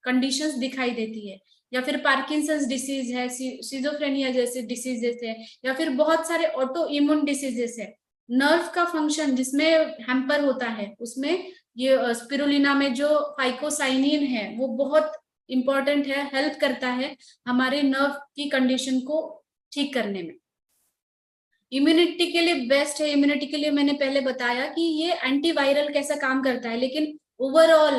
कंडीशंस दिखाई देती है। या फिर पार्किंसंस डिसीज है, सिजोफ्रेनिया जैसे डिसीजेस है, या फिर बहुत सारे ऑटो इम्यून डिसीजेस है। नर्व का फंक्शन जिसमें हैम्पर होता है, उसमें ये स्पिरुलिना में जो फाइकोसाइनिन है वो बहुत इंपॉर्टेंट है, हेल्प करता है हमारे नर्व की कंडीशन को ठीक करने में। इम्यूनिटी के लिए बेस्ट है। इम्यूनिटी के लिए मैंने पहले बताया कि ये एंटीवायरल कैसा काम करता है, लेकिन ओवरऑल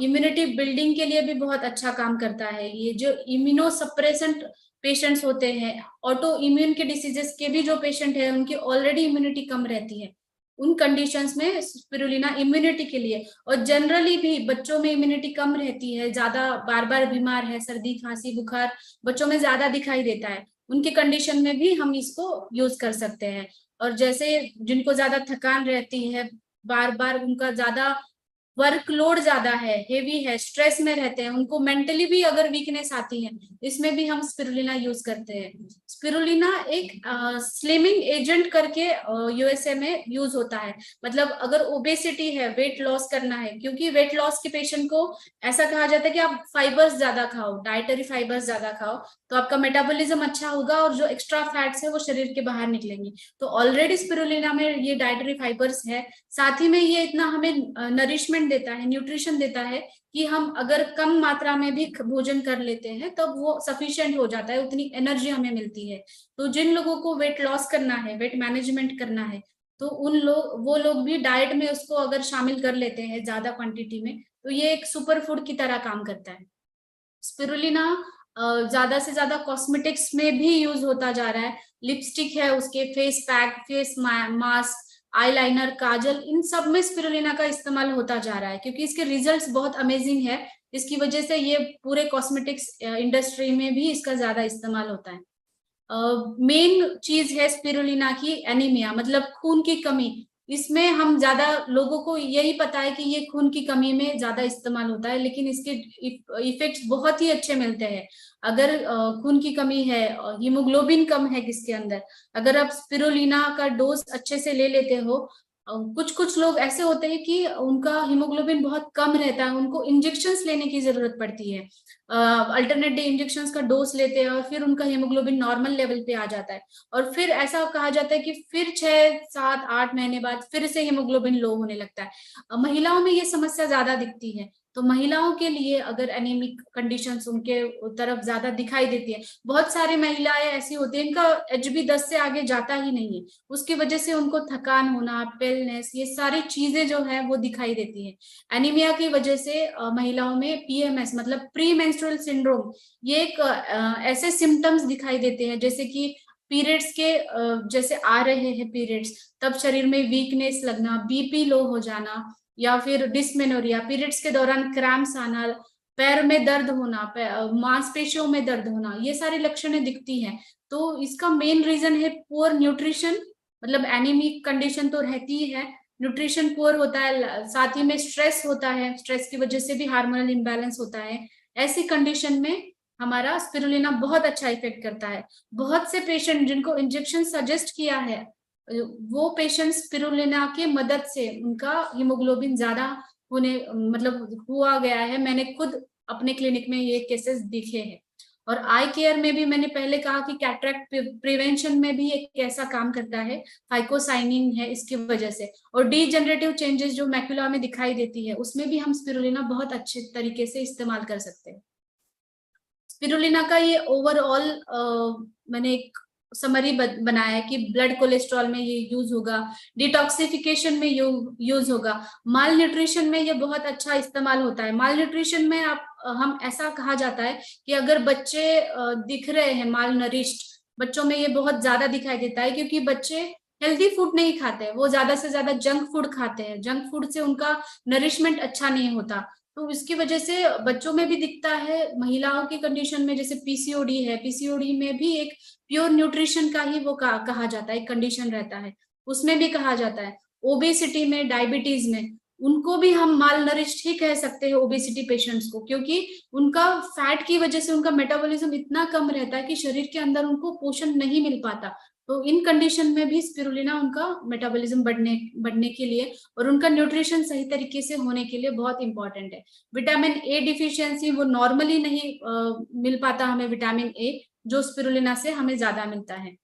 इम्यूनिटी बिल्डिंग के लिए भी बहुत अच्छा काम करता है। ये जो इम्यूनो सप्रेसेंट पेशेंट्स होते हैं, ऑटो इम्यून के डिसीजेस के भी जो पेशेंट है, उनकी ऑलरेडी इम्यूनिटी कम रहती है, उन कंडीशंस में स्पिरुलिना इम्यूनिटी के लिए। और जनरली भी बच्चों में इम्यूनिटी कम रहती है, ज्यादा बार बार बीमार है, सर्दी खांसी बुखार बच्चों में ज्यादा दिखाई देता है, उनके कंडीशन में भी हम इसको यूज कर सकते हैं। और जैसे जिनको ज्यादा थकान रहती है, बार बार उनका ज्यादा वर्कलोड ज्यादा है, हेवी है, स्ट्रेस में रहते हैं, उनको मेंटली भी अगर वीकनेस आती है, इसमें भी हम स्पिरुलिना यूज करते हैं। स्पिरुलिना एक स्लिमिंग एजेंट करके यूएसए में यूज होता है। मतलब अगर ओबेसिटी है, वेट लॉस करना है, क्योंकि वेट लॉस के पेशेंट को ऐसा कहा जाता है कि आप फाइबर्स ज्यादा खाओ, डाइटरी फाइबर्स ज्यादा खाओ, तो आपका मेटाबॉलिज्म अच्छा होगा और जो एक्स्ट्रा फैट्स है वो शरीर के बाहर निकलेंगे। तो ऑलरेडी स्पिरुलिना में ये डाइटरी फाइबर्स है, साथ ही में ये इतना हमें नरिशमेंट देता है, न्यूट्रिशन देता है कि हम अगर कम मात्रा में भी भोजन कर लेते हैं तब तो वो सफिशिएंट हो जाता है, उतनी एनर्जी हमें मिलती है। तो जिन लोगों को वेट लॉस करना है, वेट मैनेजमेंट करना है, तो वो लोग भी डाइट में उसको अगर शामिल कर लेते हैं ज्यादा क्वांटिटी में, तो ये एक सुपर फूड की तरह काम करता है। स्पिरुलिना ज्यादा से ज्यादा कॉस्मेटिक्स में भी यूज होता जा रहा है। लिपस्टिक है, उसके face pack, face mask, eyeliner, kajal, इन सब में स्पिरुलिना का इस्तेमाल होता जा रहा है, क्योंकि इसके रिजल्ट्स बहुत अमेजिंग है। इसकी वजह से ये पूरे कॉस्मेटिक्स इंडस्ट्री में भी इसका ज्यादा इस्तेमाल होता है। मेन चीज है स्पिरुलिना की एनीमिया, मतलब खून की कमी। इसमें हम ज्यादा लोगों को यही पता है कि ये खून की कमी में ज्यादा इस्तेमाल होता है, लेकिन इसके इफेक्ट्स बहुत ही अच्छे मिलते हैं। अगर खून की कमी है, हीमोग्लोबिन कम है किसके अंदर, अगर आप स्पिरुलिना का डोज अच्छे से ले लेते हो, कुछ कुछ लोग ऐसे होते हैं कि उनका हीमोग्लोबिन बहुत कम रहता है, उनको इंजेक्शंस लेने की जरूरत पड़ती है, अल्टरनेट डे इंजेक्शंस का डोज लेते हैं और फिर उनका हीमोग्लोबिन नॉर्मल लेवल पे आ जाता है, और फिर ऐसा कहा जाता है कि फिर 6, 7, 8 महीने बाद फिर से हीमोग्लोबिन लो होने लगता है। महिलाओं में ये समस्या ज्यादा दिखती है। तो महिलाओं के लिए अगर एनीमिक कंडीशंस उनके तरफ ज्यादा दिखाई देती है, बहुत सारी महिलाएं ऐसी होती है इनका HB 10 से आगे जाता ही नहीं है, उसकी वजह से उनको थकान होना, पेलनेस, ये सारी चीजें जो है वो दिखाई देती है। एनीमिया की वजह से महिलाओं में PMS मतलब प्री मेंस्ट्रुअल सिंड्रोम, ये एक ऐसे सिम्टम्स दिखाई देते हैं, जैसे कि पीरियड्स के जैसे आ रहे हैं पीरियड्स, तब शरीर में वीकनेस लगना, BP लो हो जाना, या फिर डिस्मेनोरिया, पीरियड्स के दौरान क्रैम्प्स आना, पैर में दर्द होना, मांसपेशियों में दर्द होना, ये सारी लक्षणें दिखती हैं। तो इसका मेन रीजन है पुअर न्यूट्रिशन, मतलब एनीमिक कंडीशन तो रहती ही है, न्यूट्रिशन पुअर होता है, साथ ही में स्ट्रेस होता है, स्ट्रेस की वजह से भी हार्मोनल इम्बैलेंस होता है। ऐसी कंडीशन में हमारा स्पिरुलिना बहुत अच्छा इफेक्ट करता है। बहुत से पेशेंट जिनको इंजेक्शन सजेस्ट किया है, वो पेशेंट स्पिरुलिना के मदद से उनका हीमोग्लोबिन ज्यादा होने मतलब हुआ गया है। मैंने खुद अपने क्लिनिक में ये केसेस दिखे हैं। और आई केयर में भी मैंने पहले कहा कि कैटरेक्ट प्रिवेंशन में भी एक कैसा काम करता है, फाइकोसाइनिन है इसकी वजह से, और डीजनरेटिव चेंजेस जो मैक्युला में दिखाई देती है उसमें भी हम स्पिरुलिना बहुत अच्छे तरीके से इस्तेमाल कर सकते हैं। स्पिरुलिना का ये ओवरऑल मैंने एक समरी बनाया है कि ब्लड कोलेस्ट्रॉल में ये यूज होगा, डिटॉक्सिफिकेशन में यूज होगा, माल न्यूट्रिशन में ये बहुत अच्छा इस्तेमाल होता है। माल न्यूट्रिशन में हम ऐसा कहा जाता है कि अगर बच्चे दिख रहे हैं माल नरिश्ड, बच्चों में ये बहुत ज्यादा दिखाई देता है, क्योंकि बच्चे हेल्दी फूड नहीं खाते, वो ज्यादा से ज्यादा जंक फूड खाते हैं, जंक फूड से उनका नरिशमेंट अच्छा नहीं होता, तो इसकी वजह से बच्चों में भी दिखता है। महिलाओं की कंडीशन में जैसे PCOD है, PCOD में भी एक प्योर न्यूट्रिशन का ही वो कहा जाता है, एक कंडीशन रहता है, उसमें भी कहा जाता है। ओबेसिटी में, डायबिटीज में, उनको भी हम माल नरिश्ड ही कह सकते हैं ओबेसिटी पेशेंट्स को, क्योंकि उनका फैट की वजह से उनका मेटाबॉलिज्म इतना कम रहता है कि शरीर के अंदर उनको पोषण नहीं मिल पाता। तो इन कंडीशन में भी स्पिरुलिना उनका मेटाबॉलिज्म बढ़ने के लिए और उनका न्यूट्रिशन सही तरीके से होने के लिए बहुत इंपॉर्टेंट है। विटामिन A डिफिशियंसी वो नॉर्मली नहीं मिल पाता हमें, विटामिन A जो स्पिरुलिना से हमें ज्यादा मिलता है।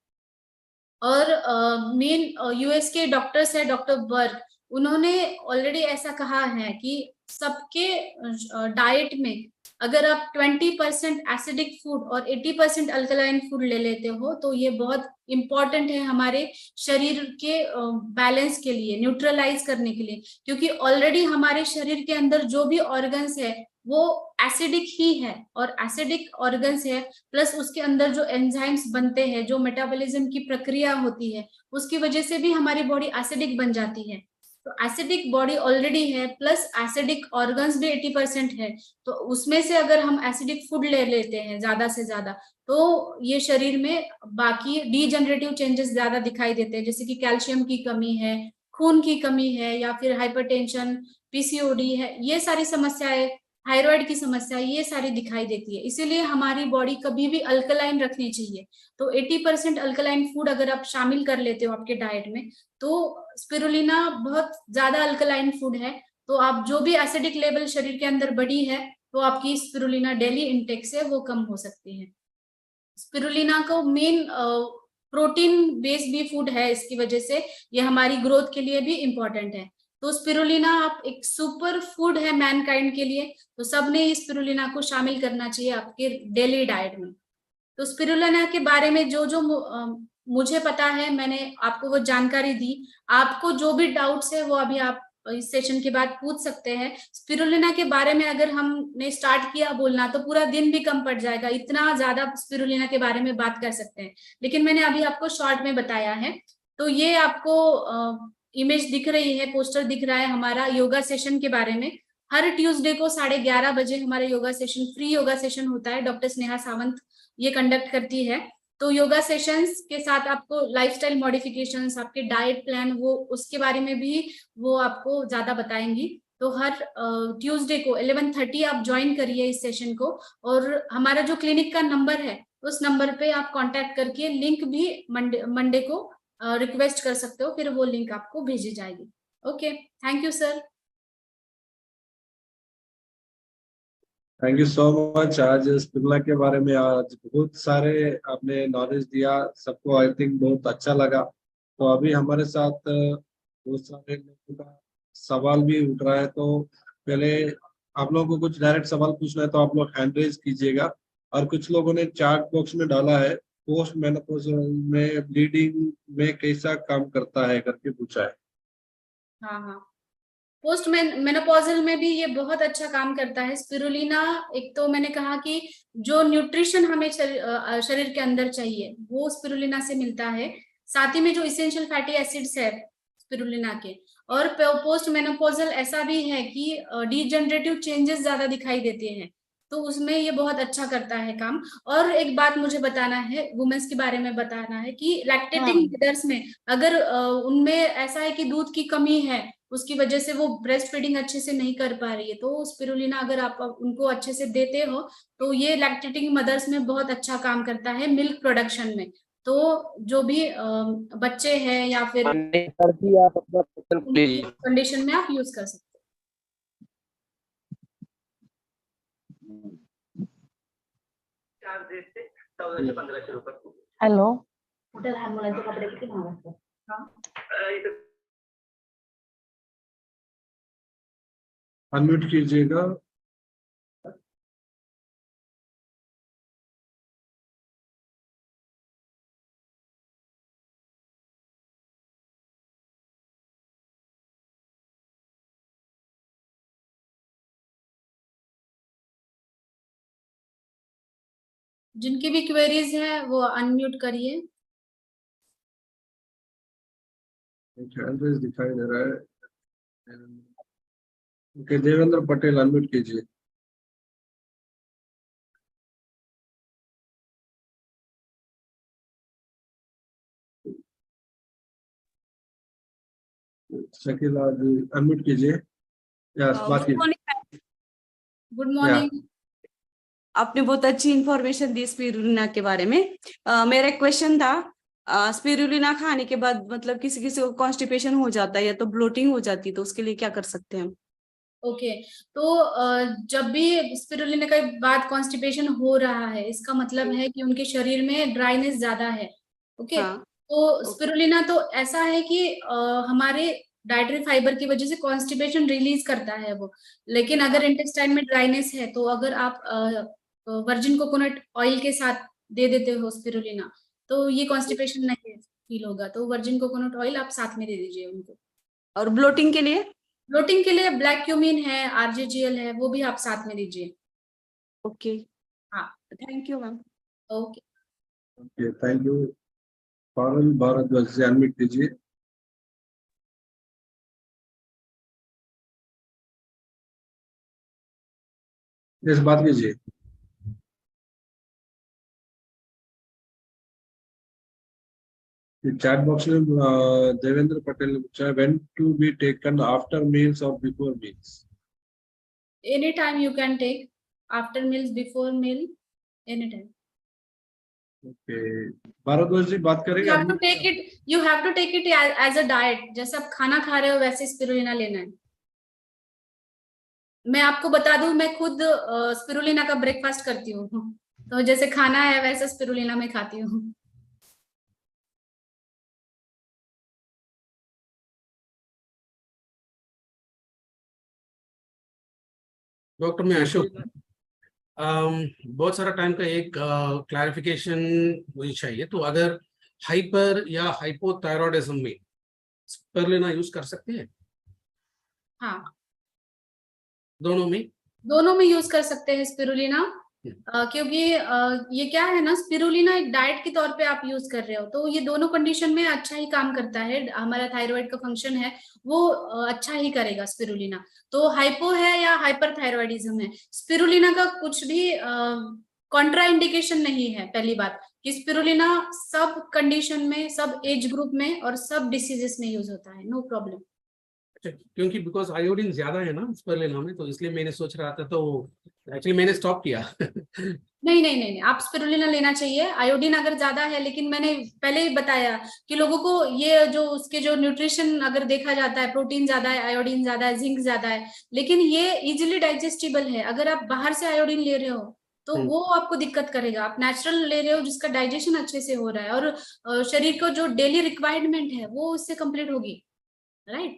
और मेन US के डॉक्टर्स है, डॉक्टर बर्ग, उन्होंने ऑलरेडी ऐसा कहा है कि सबके डाइट में अगर आप 20% एसिडिक फूड और 80% अल्कलाइन फूड ले लेते हो तो ये बहुत इंपॉर्टेंट है हमारे शरीर के बैलेंस के लिए, न्यूट्रलाइज करने के लिए, क्योंकि ऑलरेडी हमारे शरीर के अंदर जो भी ऑर्गन्स है वो एसिडिक ही है, और एसिडिक ऑर्गन्स है प्लस उसके अंदर जो एंजाइम्स बनते हैं, जो मेटाबॉलिज्म की प्रक्रिया होती है, उसकी वजह से भी हमारी बॉडी एसिडिक बन जाती है। तो एसिडिक बॉडी ऑलरेडी है प्लस एसिडिक ऑर्गन्स भी 80% है, तो उसमें से अगर हम एसिडिक फूड ले लेते हैं ज्यादा से ज्यादा, तो ये शरीर में बाकी डीजनरेटिव चेंजेस ज्यादा दिखाई देते हैं, जैसे कि कैल्शियम की कमी है, खून की कमी है, या फिर हाइपरटेंशन, पीसीओडी है, ये सारी समस्याएं, थायराइड की समस्या, ये सारी दिखाई देती है। इसीलिए हमारी बॉडी कभी भी अल्कलाइन रखनी चाहिए। तो 80% अल्कलाइन फूड अगर आप शामिल कर लेते हो आपके डाइट में, तो स्पिरुलिना बहुत ज्यादा अल्कलाइन फूड है। तो आप जो भी एसिडिक लेवल शरीर के अंदर बढ़ी है, तो आपकी स्पिरुलिना डेली इंटेक से वो कम हो सकती है। स्पिरुलिना को मेन प्रोटीन बेस भी फूड है, इसकी वजह से ये हमारी ग्रोथ के लिए भी इम्पोर्टेंट है। तो स्पिरुलिना आप एक सुपर फूड है मैनकाइंड के लिए, तो सबने इस स्पिरुलिना को शामिल करना चाहिए आपके डेली डाइट में। तो स्पिरुलिना के बारे में जो जो मुझे पता है, मैंने आपको वो जानकारी दी। आपको जो भी डाउट्स है वो अभी आप इस सेशन के बाद पूछ सकते हैं। स्पिरुलिना के बारे में अगर हमने स्टार्ट किया बोलना तो पूरा दिन भी कम पड़ जाएगा, इतना ज्यादा स्पिरुलिना के बारे में बात कर सकते हैं। लेकिन मैंने अभी आपको शॉर्ट में बताया है। तो ये आपको इमेज दिख रही है, पोस्टर दिख रहा है हमारा योगा सेशन के बारे में। हर ट्यूसडे को 11:30 बजे हमारा yoga session, free yoga session होता है। डॉक्टर स्नेहा सावंत ये कंडक्ट करती है। तो योगा सेशंस के साथ आपको लाइफस्टाइल मॉडिफिकेशंस, आपके डाइट प्लान, वो उसके बारे में भी वो आपको ज्यादा बताएंगी। तो हर ट्यूसडे को 11:30 आप ज्वाइन करिए इस सेशन को। और हमारा जो क्लिनिक का नंबर है, उस नंबर पे आप कांटेक्ट करके लिंक भी मंडे को रिक्वेस्ट कर सकते हो, फिर वो लिंक आपको भेजी जाएगी। Okay, thank you sir. Thank you so much. आज स्पिरुलिना के बारे में आज बहुत सारे आपने नॉलेज दिया, सबको आई थिंक बहुत अच्छा लगा। तो अभी हमारे साथ बहुत सारे लोगों का सवाल भी उठ रहा है, तो पहले आप लोगों को कुछ डायरेक्ट सवाल पूछना है तो आप लोग हैंड रेज कीजिएगा। और कुछ लोगों ने चैट बॉक्स में डाला है, पोस्ट मेनोपॉज में ब्लीडिंग में कैसा काम करता है करके पूछा है। हाँ हाँ, पोस्ट मेनोपॉजल में भी ये बहुत अच्छा काम करता है स्पिरुलिना। एक तो मैंने कहा कि जो न्यूट्रिशन हमें शरीर के अंदर चाहिए वो स्पिरुलिना से मिलता है। साथ ही में जो इसेंशियल फैटी एसिड्स है स्पिरुलिना के। और पोस्ट मेनोपॉजल ऐसा भी है कि डीजनरेटिव चेंजेस ज्यादा दिखाई देते हैं, तो उसमें ये बहुत अच्छा करता है काम। और एक बात मुझे बताना है, वुमेन्स के बारे में बताना है कि लैक्टेटिंग मदर्स में अगर उनमें ऐसा है कि दूध की कमी है, उसकी वजह से वो ब्रेस्ट फीडिंग अच्छे से नहीं कर पा रही है, तो स्पिरुलिना अगर आप उनको अच्छे से देते हो तो ये लैक्टेटिंग मदर्स में बहुत अच्छा काम करता है मिल्क प्रोडक्शन में। तो जो भी बच्चे हैं या फिर कंडीशन में आप यूज कर सकते हो। हॅलो, कुठे लहान मुलांचे कपडे किती महाग असतात? अनम्यूट कीजिएगा। जिनकी भी क्वेरीज है वो अनम्यूट करिए। हैंड रेज दिखाई दे रहा है। ओके, देवेंद्र पटेल अनम्यूट कीजिए। शकीला जी अनम्यूट कीजिए। यस, बात कीजिए। Good morning. आपने बहुत अच्छी इंफॉर्मेशन दी स्पिरुलिना के बारे में। मेरा एक क्वेश्चन था, स्पिरुलिना खाने के बाद मतलब किसी किसी को कॉन्स्टिपेशन हो जाता है या तो ब्लोटिंग हो जाती है, तो उसके लिए क्या कर सकते हैं हम? ओके, तो जब भी स्पिरुलिना के बाद कॉन्स्टिपेशन हो रहा है, इसका मतलब है कि उनके शरीर में ड्राइनेस ज्यादा है। ओके, हाँ, तो स्पिरुलिना तो ऐसा है कि हमारे डाइटरी फाइबर की वजह से कॉन्स्टिपेशन रिलीज करता है वो। लेकिन अगर इंटेस्टाइन में ड्राइनेस है, तो अगर आप वर्जिन कोकोनट ऑयल के साथ दे देते हो स्पिरुलिना, तो ये कॉन्स्टिपेशन नहीं फील होगा। तो वर्जिन कोकोनट ऑयल आप साथ में दे दीजिए उनको। और ब्लोटिंग के लिए? ब्लोटिंग के लिए ब्लैक क्यूमिन है, आरजेजीएल है, वो भी आप साथ में दीजिए। ओके, हाँ, thank you ma'am. Okay. Okay, thank you. Parul Bhardwaj से अनम्यूट कीजिए। यस, बात कीजिए। चैट बॉक्स में देवेंद्र पटेल ने पूछा, when to be taken, after meals और before meals? Any time you can take, after meals, before meal, any time. Okay, Bhardwaj ji बात करेंगे? You have to take it as a diet. जैसे आप खाना खा रहे हो वैसे स्पिरुलिना लेना है। मैं आपको बता दूं, मैं खुद स्पिरुलिना का ब्रेकफास्ट करती हूँ, तो जैसे खाना है वैसे स्पिरुलिना में खाती हूँ। डॉक्टर मैं अशोक, बहुत सारा टाइम का एक क्लैरिफिकेशन मुझे चाहिए। तो अगर हाइपर या हाइपोथायरॉयडिज्म में स्पिरुलिना यूज कर सकते हैं? हाँ, दोनों में यूज कर सकते हैं स्पिरुलिना। क्योंकि ये क्या है ना, स्पिरुलिना एक डाइट के तौर पे आप यूज कर रहे हो, तो ये दोनों कंडीशन में अच्छा ही काम करता है। हमारा थायराइड का फंक्शन है वो अच्छा ही करेगा स्पिरुलिना। तो हाइपो है या हाइपरथायरॉयडिज्म है, स्पिरुलिना का कुछ भी कॉन्ट्रा इंडिकेशन नहीं है। पहली बात कि स्पिरुलिना सब कंडीशन में, सब एज ग्रुप में और सब डिसीजेस में यूज होता है, नो प्रॉब्लम। क्योंकि बिकॉज आयोडीन ज्यादा है ना स्पिरुलिना में, तो इसलिए मैंने सोच रहा था, तो एक्चुअली मैंने स्टॉप किया। नहीं, आप स्पिरुलिना लेना चाहिए। आयोडीन अगर ज्यादा है, लेकिन मैंने पहले ही बताया कि लोगों को ये जो उसके जो न्यूट्रिशन अगर देखा जाता है, प्रोटीन ज्यादा है, आयोडीन ज्यादा है, जिंक ज्यादा है, लेकिन ये इजिली डाइजेस्टिबल है। अगर आप बाहर से आयोडीन ले रहे हो तो वो आपको दिक्कत करेगा। आप नेचुरल ले रहे हो जिसका डाइजेशन अच्छे से हो रहा है और शरीर को जो डेली रिक्वायरमेंट है वो उससे कंप्लीट होगी, राइट?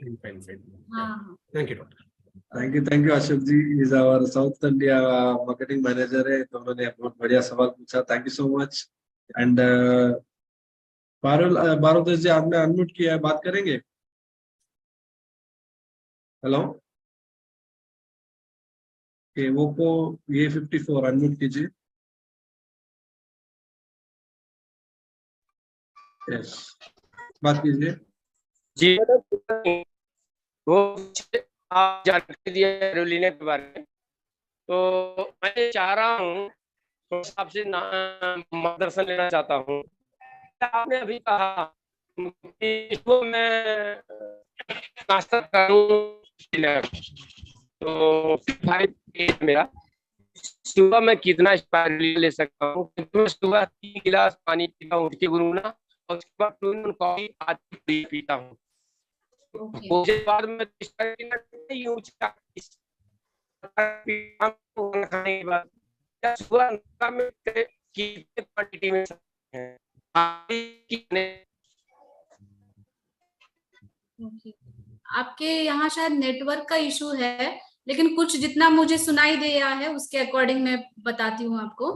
हाँ, thank you doctor. Thank you Ashok ji, is our South India marketing manager है, तो उन्होंने बहुत बढ़िया सवाल पूछा। Thank you so much. And Bhardwaj ji, आपने अनम्यूट किया है, बात करेंगे? हेलो, के वो को ये 54 अनम्यूट कीजिए। यस, बात कीजिए। जी, वो आप जानकारी दिया स्पिरुलिना के बारे में, तो मैं चाह रहा हूँ तो आपसे मार्गदर्शन लेना चाहता हूँ। आपने अभी कहा कि इसको मैं नाश्ता करूँ, तो 5 मेरा सुबह मैं कितना स्पिरुलिना ले सकता हूँ? क्योंकि मैं सुबह 3 गिलास पानी पीता हूँ, उठ के गुनगुना, और उसके बाद 2 इन कॉफी आधी पीता हूँ। उसके बाद में स्पिरुलिना नहीं यूज खाने के बाद सुबह में कितने क्वांटिटी में है? आपके यहाँ शायद नेटवर्क का इशू है, लेकिन कुछ जितना मुझे सुनाई दे रहा है उसके अकॉर्डिंग मैं बताती हूँ आपको।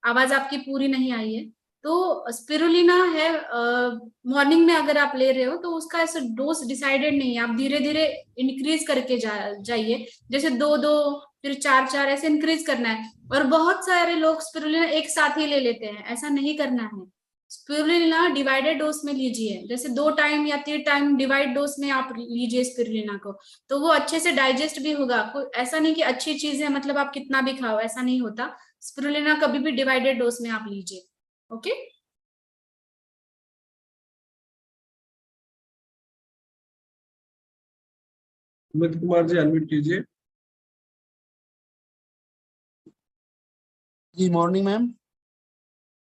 आवाज आपकी पूरी नहीं आई है। तो स्पिरुलिना है, मॉर्निंग में अगर आप ले रहे हो तो उसका ऐसा डोज डिसाइडेड नहीं है। आप धीरे धीरे इंक्रीज करके जाइए, जैसे 2-2 फिर 4-4 ऐसे इंक्रीज करना है। और बहुत सारे लोग स्पिरुलिना एक साथ ही ले लेते हैं, ऐसा नहीं करना है। स्पिरुलिना डिवाइडेड डोज में लीजिए, जैसे 2 टाइम या 3 टाइम डिवाइड डोज में आप लीजिए स्पिरुलिना को, तो वो अच्छे से डाइजेस्ट भी होगा। कोई ऐसा नहीं कि अच्छी चीज है मतलब आप कितना भी खाओ, ऐसा नहीं होता। स्पिरुलिना कभी भी डिवाइडेड डोज में आप लीजिए, ओके? अमित कुमार जी अनम्यूट कीजिए। जी मॉर्निंग मैम।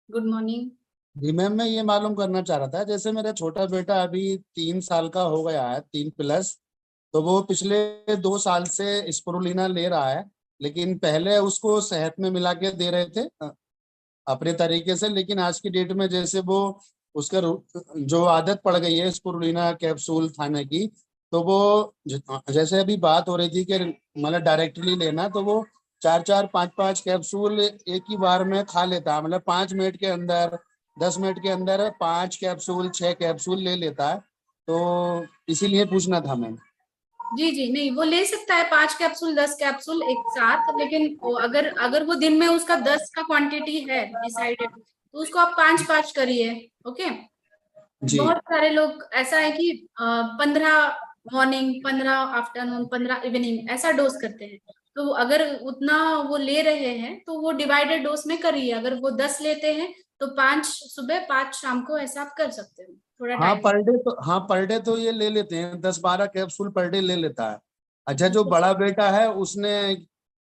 Good morning. जी मैम, मैं ये मालूम करना चाह रहा था, जैसे मेरा छोटा बेटा अभी 3 साल का हो गया है, 3+, तो वो पिछले 2 साल से स्पिरुलिना ले रहा है, लेकिन पहले उसको शहद में मिला के दे रहे थे अपने तरीके से, लेकिन आज की डेट में जैसे वो उसका जो आदत पड़ गई है स्पिरुलिना कैप्सूल खाने की, तो वो जैसे अभी बात हो रही थी कि मतलब डायरेक्टली लेना, तो वो 4-4, 5-5 कैप्सूल एक ही बार में खा लेता है। मतलब 5 मिनट के अंदर, 10 मिनट के अंदर 5 कैप्सूल 6 कैप्सूल ले लेता है। तो इसीलिए पूछना था मैम। जी, नहीं, वो ले सकता है 5 कैप्सूल 10 कैप्सूल एक साथ, लेकिन वो अगर वो दिन में उसका 10 का क्वांटिटी है डिसाइडेड, तो उसको आप 5-5 करिए, ओके? बहुत सारे लोग ऐसा है कि 15 मॉर्निंग, 15 आफ्टरनून, 15 इवनिंग ऐसा डोज करते हैं। तो अगर उतना वो ले रहे हैं तो वो डिवाइडेड डोज में करिए। अगर वो 10 लेते हैं तो 5 सुबह 5 शाम को, ऐसा आप कर सकते हो। थोड़ा हाँ टाइम। पर डे तो ये ले लेते हैं, 10-12 कैप्सूल पर डे ले लेता है। अच्छा, जो तो बड़ा बेटा है उसने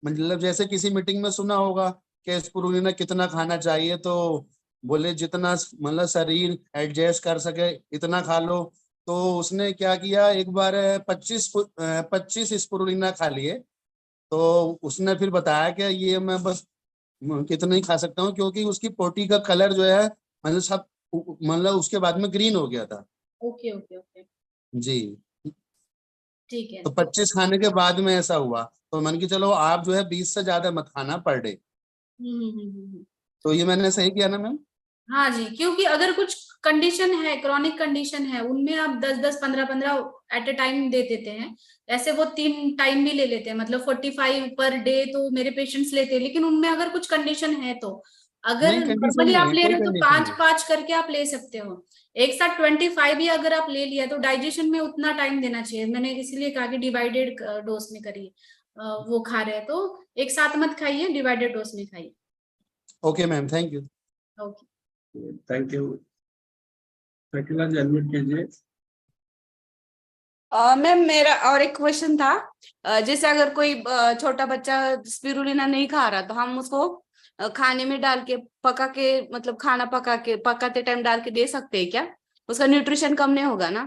मतलब जैसे किसी मीटिंग में सुना होगा कि स्पिरुलिना कितना खाना चाहिए, तो बोले जितना मतलब शरीर एडजस्ट कर सके इतना खा लो। तो उसने क्या किया, एक बार 25 स्पिरुलिना खा लिए। तो उसने फिर बताया कि ये मैं बस कितना ही खा सकता हूँ, क्योंकि उसकी पोटी का कलर जो है मतलब सब मतलब उसके बाद में ग्रीन हो गया था। ओके ओके ओके, जी। ठीक है। तो 25 खाने के बाद में ऐसा हुआ, तो मन की चलो आप जो है 20 से ज्यादा मत खाना पर डे। हम्म। तो ये मैंने सही किया ना मैम? हाँ जी, क्योंकि अगर कुछ कंडीशन है, क्रॉनिक कंडीशन है, उनमें आप 10-10, 15-15 एट ए टाइम दे देते हैं। ऐसे वो 3 टाइम भी ले लेते हैं, मतलब 45 पर डे तो मेरे पेशेंट्स लेते हैं, लेकिन उनमें अगर कुछ कंडीशन है तो अगर नहीं, कंडीशन नॉर्मली नहीं आप है, ले कोई रहे हो तो कंडीशन नहीं। 5-5 करके आप ले सकते हो। एक साथ 25 भी अगर आप ले लिया तो डाइजेशन में उतना टाइम देना चाहिए। मैंने इसीलिए कहा कि डिवाइडेड डोज में करिए। वो खा रहे हैं तो एक साथ मत खाइए, डिवाइडेड डोज में खाइए। Okay ma'am, thank you. Okay. Thank you. Shakeela ji unmute कीजिए। मैम मेरा और एक क्वेश्चन था। जैसे अगर कोई छोटा बच्चा स्पिरुलिना नहीं खा रहा तो हम उसको खाने में डाल के पका के, मतलब खाना पकाते टाइम डाल के दे सकते हैं क्या? उसका न्यूट्रिशन कम नहीं होगा ना?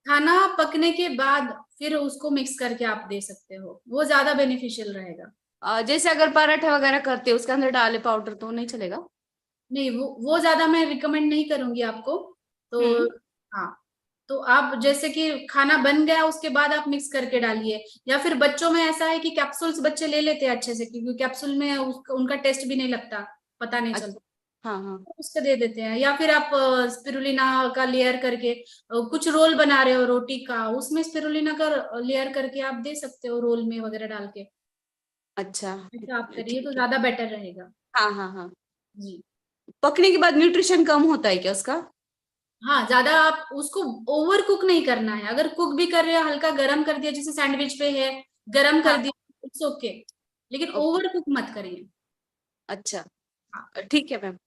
खाना पकने के बाद फिर उसको मिक्स करके आप दे सकते हो, वो ज्यादा बेनिफिशियल रहेगा। जैसे अगर पराठे वगैरह करते हैं उसके अंदर डाले पाउडर तो नहीं चलेगा? नहीं, वो ज्यादा मैं रिकमेंड नहीं करूंगी आपको। तो हम्म। हाँ, तो आप जैसे कि खाना बन गया उसके बाद आप मिक्स करके डालिए। या फिर बच्चों में ऐसा है कि कैप्सूल्स बच्चे ले लेते हैं अच्छे से, क्योंकि कैप्सूल में उनका टेस्ट भी नहीं लगता, पता नहीं चलता, हाँ हाँ। तो उसको दे देते हैं। या फिर आप स्पिरुलिना का लेयर करके कुछ रोल बना रहे हो रोटी का, उसमें स्पिरुलिना का लेयर करके आप दे सकते हो, रोल में वगैरह डाल के। अच्छा, ऐसा आप करिए तो ठीक है। ज्यादा बेटर रहेगा। हाँ हाँ हाँ। जी। पकने के बाद न्यूट्रिशन कम होता है क्या उसका? हाँ, ज्यादा आप उसको ओवर कुक नहीं करना है। अगर कुक भी कर रहे हो, हल्का गरम कर दिया, जैसे सैंडविच पे है, गरम कर हाँ। दिया, इट्स ओके, लेकिन ओके। ओवर कुक मत करिए। अच्छा, हाँ। ठीक है मैम।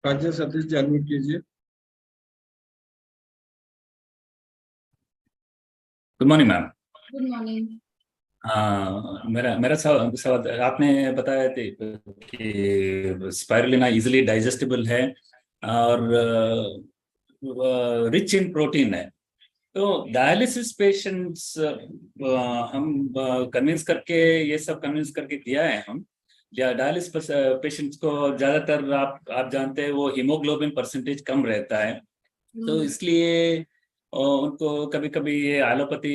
राजेश सतीश जी अनम्यूट कीजिए। Good morning ma'am. Good morning. मेरा मेरा सवाल, आपने बताया थे कि स्पाइरुलिना इजीली डाइजेस्टेबल है और रिच इन प्रोटीन है। तो डायलिसिस पेशेंट्स हम कन्विंस करके, ये सब कन्विंस करके दिया है हम। या डायलिसिस पेशेंट्स को ज्यादातर आप जानते हैं वो हीमोग्लोबिन परसेंटेज कम रहता है, तो इसलिए उनको कभी कभी ये एलोपैथी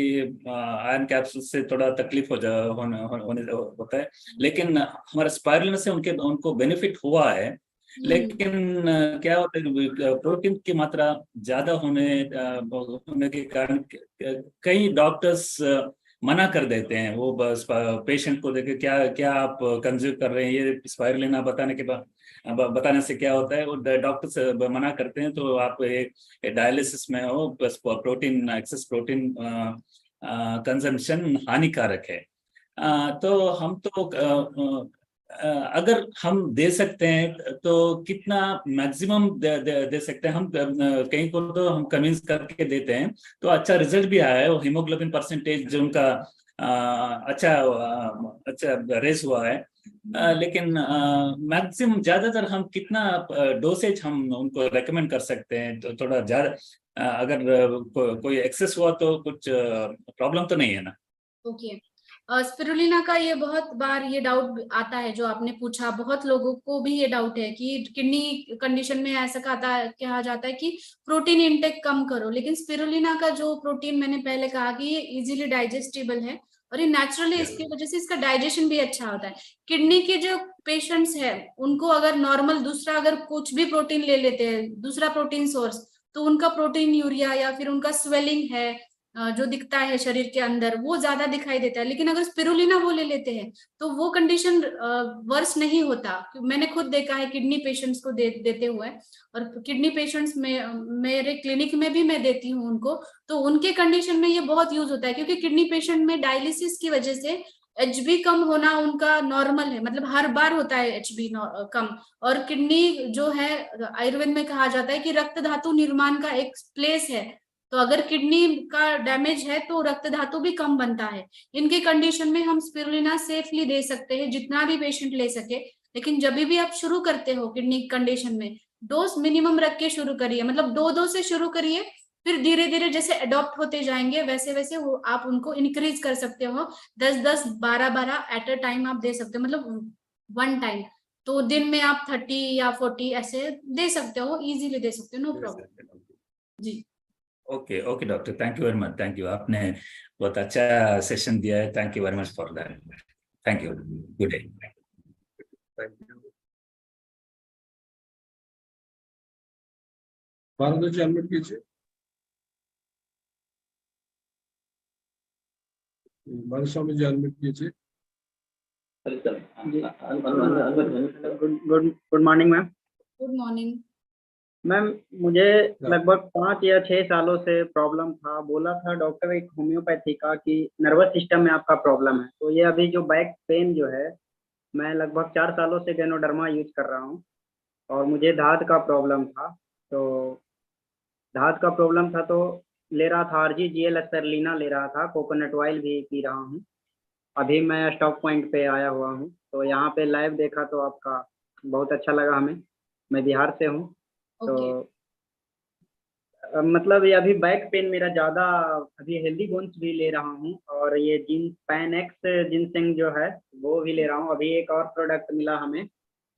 आयरन कैप्सूल से थोड़ा तकलीफ होने होता है। लेकिन हमारा स्पाइरुलिना से उनको बेनिफिट हुआ है। लेकिन क्या होता है कि प्रोटीन की मात्रा ज्यादा होने के कारण कई डॉक्टर्स मना कर देते हैं। वो बस पेशेंट को देखे क्या क्या आप कंज्यूम कर रहे हैं, ये स्पाइरुलिना बताने से क्या होता है, वो डॉक्टर से मना करते हैं। तो आप एक डायलिसिस में हो, बस प्रोटीन, एक्सेस प्रोटीन कंजम्पशन हानिकारक है। तो हम तो अगर हम दे सकते हैं तो कितना मैक्सिमम दे सकते हैं हम। कहीं को तो हम कन्विंस करके देते हैं, तो अच्छा रिजल्ट भी आया है। वो हीमोग्लोबिन परसेंटेज जो उनका अच्छा रेस हुआ है। लेकिन मैक्सिमम ज्यादातर हम कितना डोसेज हम उनको रेकमेंड कर सकते हैं? तो थोड़ा ज्यादा अगर कोई एक्सेस हुआ तो कुछ प्रॉब्लम तो नहीं है ना? ओके। स्पिरुलिना का ये बहुत बार ये डाउट आता है जो आपने पूछा, बहुत लोगों को भी ये डाउट है कि किडनी कंडीशन में ऐसा कहा जाता है कि प्रोटीन इंटेक कम करो, लेकिन स्पिरुलिना का जो प्रोटीन मैंने पहले कहा कि ये इजीली डाइजेस्टेबल है और ये नेचुरली, इसकी वजह से इसका डाइजेशन भी अच्छा होता है। किडनी के जो पेशेंट्स है उनको अगर नॉर्मल दूसरा अगर कुछ भी प्रोटीन ले लेते हैं, दूसरा प्रोटीन सोर्स, तो उनका प्रोटीन यूरिया या फिर उनका स्वेलिंग है जो दिखता है शरीर के अंदर, वो ज्यादा दिखाई देता है। लेकिन अगर स्पिरुलिना वो ले लेते हैं तो वो कंडीशन वर्स नहीं होता। मैंने खुद देखा है किडनी पेशेंट्स को देते हुए, और किडनी पेशेंट्स में मेरे क्लिनिक में भी मैं देती हूँ उनको, तो उनके कंडीशन में ये बहुत यूज होता है, क्योंकि किडनी पेशेंट में डायलिसिस की वजह से HB कम होना उनका नॉर्मल है, मतलब हर बार होता है HB कम। और किडनी जो है आयुर्वेद में कहा जाता है कि रक्त धातु निर्माण का एक प्लेस है, तो अगर किडनी का डैमेज है तो रक्त धातु भी कम बनता है। इनके कंडीशन में हम स्पिरुलिना सेफली दे सकते हैं, जितना भी पेशेंट ले सके। लेकिन जब भी आप शुरू करते हो किडनी कंडीशन में, डोज मिनिमम रख के शुरू करिए, मतलब 2 से शुरू करिए, फिर धीरे धीरे जैसे अडॉप्ट होते जाएंगे वैसे वैसे वो आप उनको इंक्रीज कर सकते हो। 10-10, 12-12 एट अ टाइम आप दे सकते हो, मतलब 1 टाइम। तो दिन में आप 30 या 40 ऐसे दे सकते हो, इजीली दे सकते हो, नो प्रॉब्लम जी। Okay okay doctor, thank you very much, thank you. आपने बहुत अच्छा सेशन दिया है, thank you very much for that, thank you, good day. Thank you. Bhardwaj ji unmute कीजिए। स्वामी जी अनम्यूट कीजिए। Good morning ma'am. Good morning ma'am, मुझे लगभग 5 या 6 सालों से प्रॉब्लम था। बोला था डॉक्टर एक होम्योपैथी का कि नर्वस सिस्टम में आपका प्रॉब्लम है। तो ये अभी जो बैक पेन जो है, मैं लगभग 4 सालों से गैनोडर्मा यूज कर रहा हूँ। और मुझे धात का प्रॉब्लम था, तो धात का प्रॉब्लम था तो ले रहा था RGGL एस्पेरुलिना ले रहा था, कोकोनट ऑयल भी पी रहा हूँ। अभी मैं स्टॉप पॉइंट पे आया हुआ हूँ, तो यहाँ पे लाइव देखा तो आपका बहुत अच्छा लगा हमें। मैं बिहार से हूँ। तो ओके मतलब ये अभी बैक पेन मेरा ज़्यादा, अभी हेल्दी बोन्स भी ले रहा हूँ, और ये पैन-एक्स जिनसेंग जो है वो भी ले रहा हूँ। अभी एक और प्रोडक्ट मिला हमें,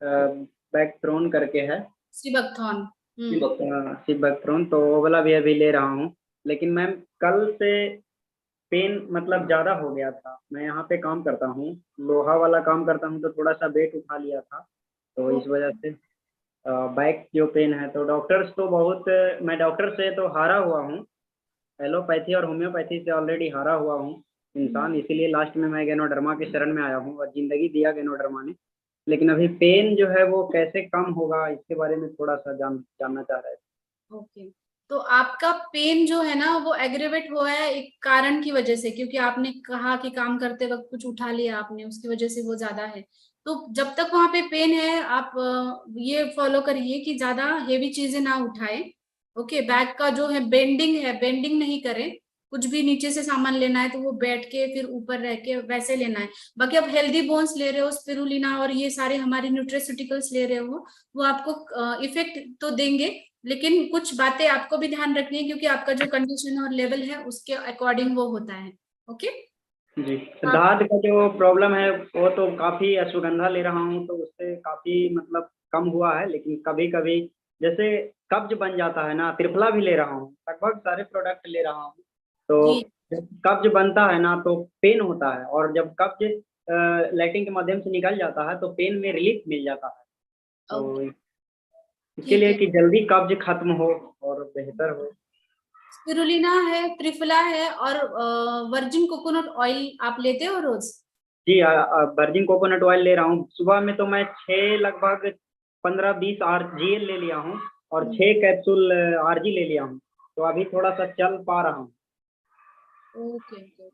बैकथ्रोन करके है, सिबकथॉन। सिबकथ्रोन, तो वो वाला भी अभी ले रहा हूँ। लेकिन मैम कल से पेन मतलब ज़्यादा हो गया था। मैं यहाँ पे काम करता हूँ, लोहा वाला काम करता हूँ, तो थोड़ा सा वेट उठा लिया था, तो इस वजह से बैक जो पेन है। तो डॉक्टर्स तो बहुत, मैं डॉक्टर से तो हारा हुआ हूँ, एलोपैथी और होम्योपैथी से ऑलरेडी हारा हुआ हूँ इंसान, इसीलिए लास्ट में मैं गैनोडर्मा के शरण में आया हूँ और ज़िंदगी दिया गैनोडर्मा ने। लेकिन अभी पेन जो है वो कैसे कम होगा, इसके बारे में थोड़ा सा जानना चाह रहे थे। ओके, तो आपका पेन जो है ना वो एग्रेवेट हुआ है एक कारण की वजह से, क्योंकि आपने कहा कि काम करते वक्त कुछ उठा लिया आपने, उसकी वजह से वो ज्यादा है। तो जब तक वहां पे पेन है आप ये फॉलो करिए कि ज्यादा हेवी चीजें ना उठाए। ओके, बैक का जो है बेंडिंग है, बेंडिंग नहीं करें। कुछ भी नीचे से सामान लेना है तो वो बैठ के फिर ऊपर रह के वैसे लेना है। बाकी आप हेल्दी बोन्स ले रहे हो, स्पिरुलिना और ये सारे हमारे न्यूट्रास्यूटिकल्स ले रहे हो, वो आपको इफेक्ट तो देंगे। लेकिन कुछ बातें आपको भी ध्यान रखनी है, क्योंकि आपका जो कंडीशन और लेवल है उसके अकॉर्डिंग वो होता है। ओके जी, दाद का जो प्रॉब्लम है वो तो काफ़ी अश्वगंधा ले रहा हूँ, तो उससे काफ़ी मतलब कम हुआ है। लेकिन कभी कभी जैसे कब्ज बन जाता है ना, त्रिफला भी ले रहा हूँ, लगभग सारे प्रोडक्ट ले रहा हूँ। तो जी जब कब्ज बनता है ना तो पेन होता है, और जब कब्ज लैट्रिन के माध्यम से निकल जाता है तो पेन में रिलीफ मिल जाता है। तो ओके इसके ठीक लिए है। कि जल्दी कब्ज खत्म हो और बेहतर हो। स्पिरुलिना है, त्रिफला है, और वर्जिन कोकोनट ऑयल आप लेते हो रोज? जी, वर्जिन कोकोनट ऑयल ले रहा हूँ। सुबह में तो मैं 6 लगभग 15-20 RGL ले लिया हूँ, और 6 कैप्सूल RG ले लिया हूँ। तो अभी थोड़ा सा चल पा रहा हूँ। ओके ओके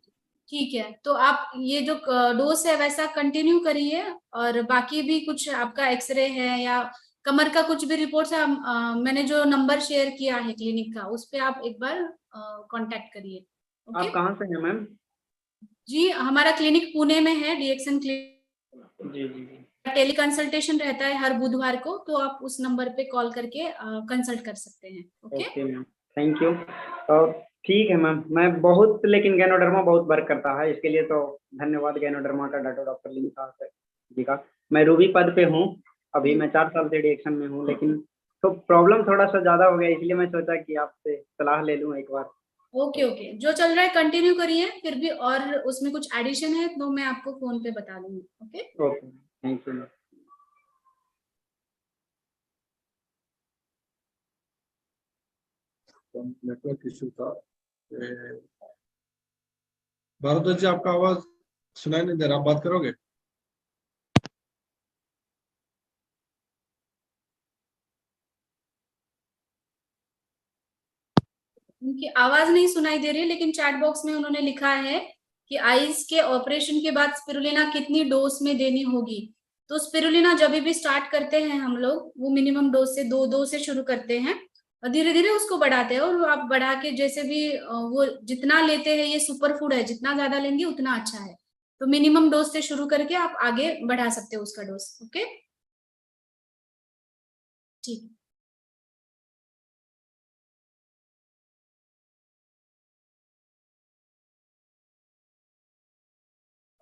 ठीक है, तो आप ये जो डोज है वैसा कंटिन्यू करिए। और बाकी भी कुछ आपका एक्सरे है या कमर का कुछ भी रिपोर्ट्स है, मैंने जो नंबर शेयर किया है क्लिनिक का, उस पे आप एक बार कांटेक्ट करिए। ओके आप कहाँ से हैं मैम? जी, हमारा क्लिनिक पुणे में है, DXN क्लिनिक। जी जी जी। टेली कंसल्टेशन रहता है हर बुधवार को, तो आप उस नंबर पे कॉल करके कंसल्ट कर सकते हैं। Okay okay ma'am, thank you. और ठीक है मैम, मैं बहुत, लेकिन गैनोडर्मा बहुत वर्क करता है, इसके लिए तो धन्यवाद गैनोडर्मा का, डॉक्टर लिंका जी का। मैं रूबी पद पे हूँ, अभी मैं 4 साल से DXN में हूँ, लेकिन तो प्रॉब्लम थोड़ा सा ज़्यादा हो गया, इसलिए मैं सोचा कि आपसे सलाह ले लूँ एक बार। ओके ओके, जो चल रहा है कंटिन्यू करिए, फिर भी और उसमें कुछ एडिशन है तो मैं आपको फोन पे बता दूंगी। Okay okay, thank you ma'am. Network issue था। भारद्वाज जी आपका आवाज सुनाई नहीं दे रहा, आप बात करोगे? उनकी आवाज नहीं सुनाई दे रही है, लेकिन चैट बॉक्स में उन्होंने लिखा है कि आईज के ऑपरेशन के बाद स्पिरुलिना कितनी डोज में देनी होगी। तो स्पिरुलिना जब भी स्टार्ट करते हैं हम लोग, वो मिनिमम डोज से 2 से शुरू करते हैं और धीरे धीरे उसको बढ़ाते हैं। और आप बढ़ा के जैसे भी वो जितना लेते हैं, ये सुपर फूड है, जितना ज्यादा लेंगे उतना अच्छा है। तो मिनिमम डोज से शुरू करके आप आगे बढ़ा सकते हो उसका डोज। ओके, ठीक।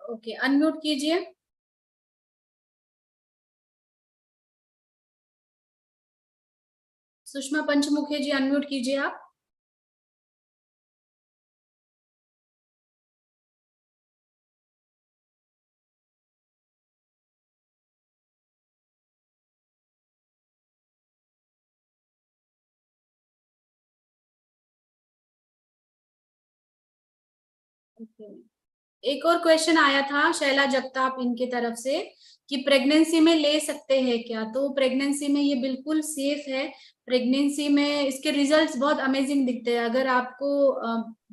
ओके, अनम्यूट कीजिए। सुषमा पंचमुखी जी, अनम्यूट कीजिए आप। Okay. एक और क्वेश्चन आया था शैला जगताप इनके तरफ से कि प्रेगनेंसी में ले सकते हैं क्या। तो प्रेगनेंसी में ये बिल्कुल सेफ है। प्रेगनेंसी में इसके रिजल्ट्स बहुत अमेजिंग दिखते हैं। अगर आपको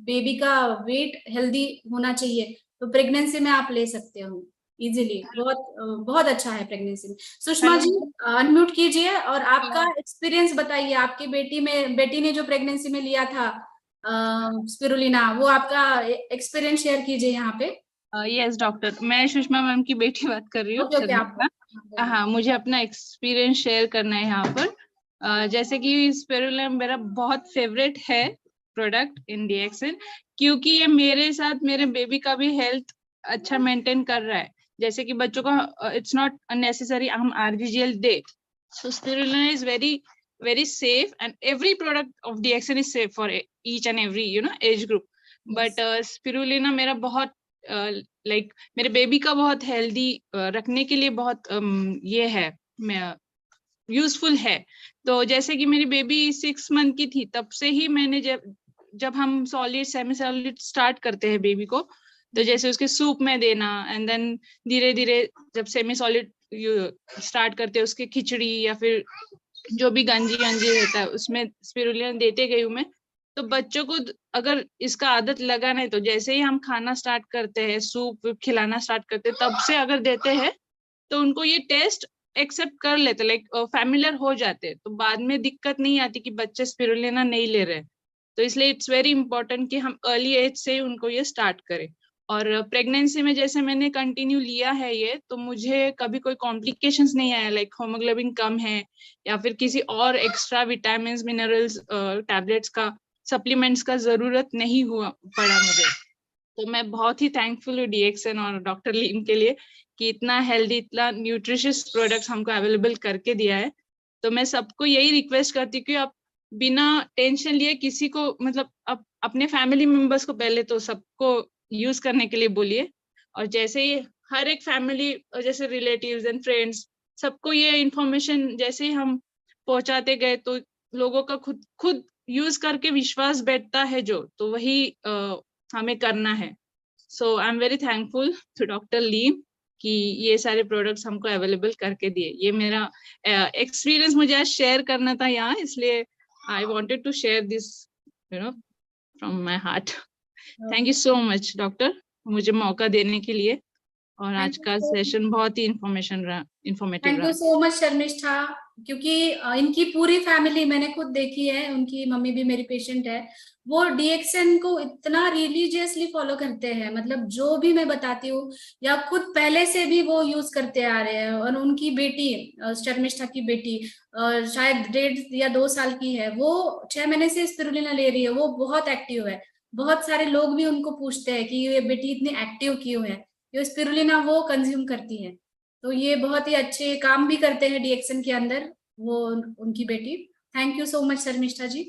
बेबी का वेट हेल्दी होना चाहिए तो प्रेगनेंसी में आप ले सकते हो इजीली। बहुत अच्छा है प्रेगनेंसी में। सुषमा जी, अनम्यूट कीजिए और आपका एक्सपीरियंस बताइए। आपकी बेटी ने जो प्रेगनेंसी में लिया था स्पिरुलिना, वो आपका एक्सपीरियंस शेयर कीजिए यहाँ पे। यस डॉक्टर, मैं सुषमा मैम की बेटी बात कर रही हूँ। ओके, आप हाँ, मुझे अपना एक्सपीरियंस शेयर करना है यहाँ पर। जैसे कि स्पिरुलिना मेरा बहुत फेवरेट है प्रोडक्ट इन डीएक्सन, क्योंकि ये मेरे साथ मेरे बेबी का भी हेल्थ अच्छा मेंटेन कर रहा है। जैसे कि बच्चों का इट्स नॉट अननेसेसरी हम RGGL they. So spirulina is very safe, and every product of DXN is safe for each and every age group. But spirulina मेरा बहुत like मेरे बेबी का बहुत हेल्दी रखने के लिए बहुत ये है यूजफुल है। तो जैसे कि मेरी बेबी 6 मंथ की थी, तब से ही मैंने जब हम सॉलिड सेमी सॉलिड स्टार्ट करते हैं बेबी को, तो जैसे उसके सूप में देना, एंड देन धीरे धीरे जब सेमी सॉलिड स्टार्ट करते हैं उसके खिचड़ी या फिर जो भी गंजी रहता है उसमें स्पिरुलिना देते गई हूँ मैं। तो बच्चों को अगर इसका आदत लगा नहीं, तो जैसे ही हम खाना स्टार्ट करते हैं, सूप खिलाना स्टार्ट करते हैं, तब से अगर देते हैं तो उनको ये टेस्ट एक्सेप्ट कर लेते, लाइक फैमिलियर हो जाते, तो बाद में दिक्कत नहीं आती कि बच्चे स्पिरुलिना नहीं ले रहे। तो इसलिए इट्स वेरी इंपॉर्टेंट कि हम अर्ली एज से उनको ये स्टार्ट करें। और प्रेगनेंसी में जैसे मैंने कंटिन्यू लिया है ये, तो मुझे कभी कोई कॉम्प्लिकेशंस नहीं आया, लाइक होमोग्लोबिन कम है या फिर किसी और एक्स्ट्रा विटामिन्स मिनरल्स टैबलेट्स का सप्लीमेंट्स का जरूरत नहीं पड़ा मुझे। तो मैं बहुत ही थैंकफुल हूँ डीएक्सन और डॉक्टर लीम के लिए कि इतना हेल्दी, इतना न्यूट्रिशियस प्रोडक्ट्स हमको अवेलेबल करके दिया है। तो मैं सबको यही रिक्वेस्ट करती हूँ कि आप बिना टेंशन लिए किसी को, मतलब अपने फैमिली मेंबर्स को पहले तो सबको यूज करने के लिए बोलिए, और जैसे ही हर एक फैमिली जैसे रिलेटिव्स एंड फ्रेंड्स सबको ये इंफॉर्मेशन जैसे ही हम पहुंचाते गए, तो लोगों का खुद यूज करके विश्वास बैठता है जो, तो वही हमें करना है। So I am very thankful to doctor Leem कि ये सारे प्रोडक्ट्स हमको अवेलेबल करके दिए। ये मेरा एक्सपीरियंस मुझे आज शेयर करना था यहाँ, इसलिए I wanted to share this from my heart. Thank you so much doctor, मुझे मौका देने के लिए, और आज का सेशन बहुत ही इन्फॉर्मेटिव रहा। Thank you so much Sharmishtha, क्योंकि इनकी पूरी फैमिली मैंने खुद देखी है, उनकी मम्मी भी मेरी पेशेंट है, वो डीएक्सन को इतना रिलीजियसली फॉलो करते हैं। मतलब जो भी मैं बताती हूँ या खुद पहले से भी वो यूज करते आ रहे हैं। और उनकी बेटी शर्मिष्ठा की बेटी शायद 1.5 या 2 साल की है, वो 6 महीने से स्पिरुलिना ले रही है। वो बहुत एक्टिव है। बहुत सारे लोग भी उनको पूछते हैं कि ये बेटी इतनी एक्टिव क्यों है, ये स्पिरुलिना वो कंज्यूम करती है। तो ये बहुत ही अच्छे काम भी करते हैं डीएक्सन के अंदर वो उनकी बेटी। Thank you so much Sharmishtha ji.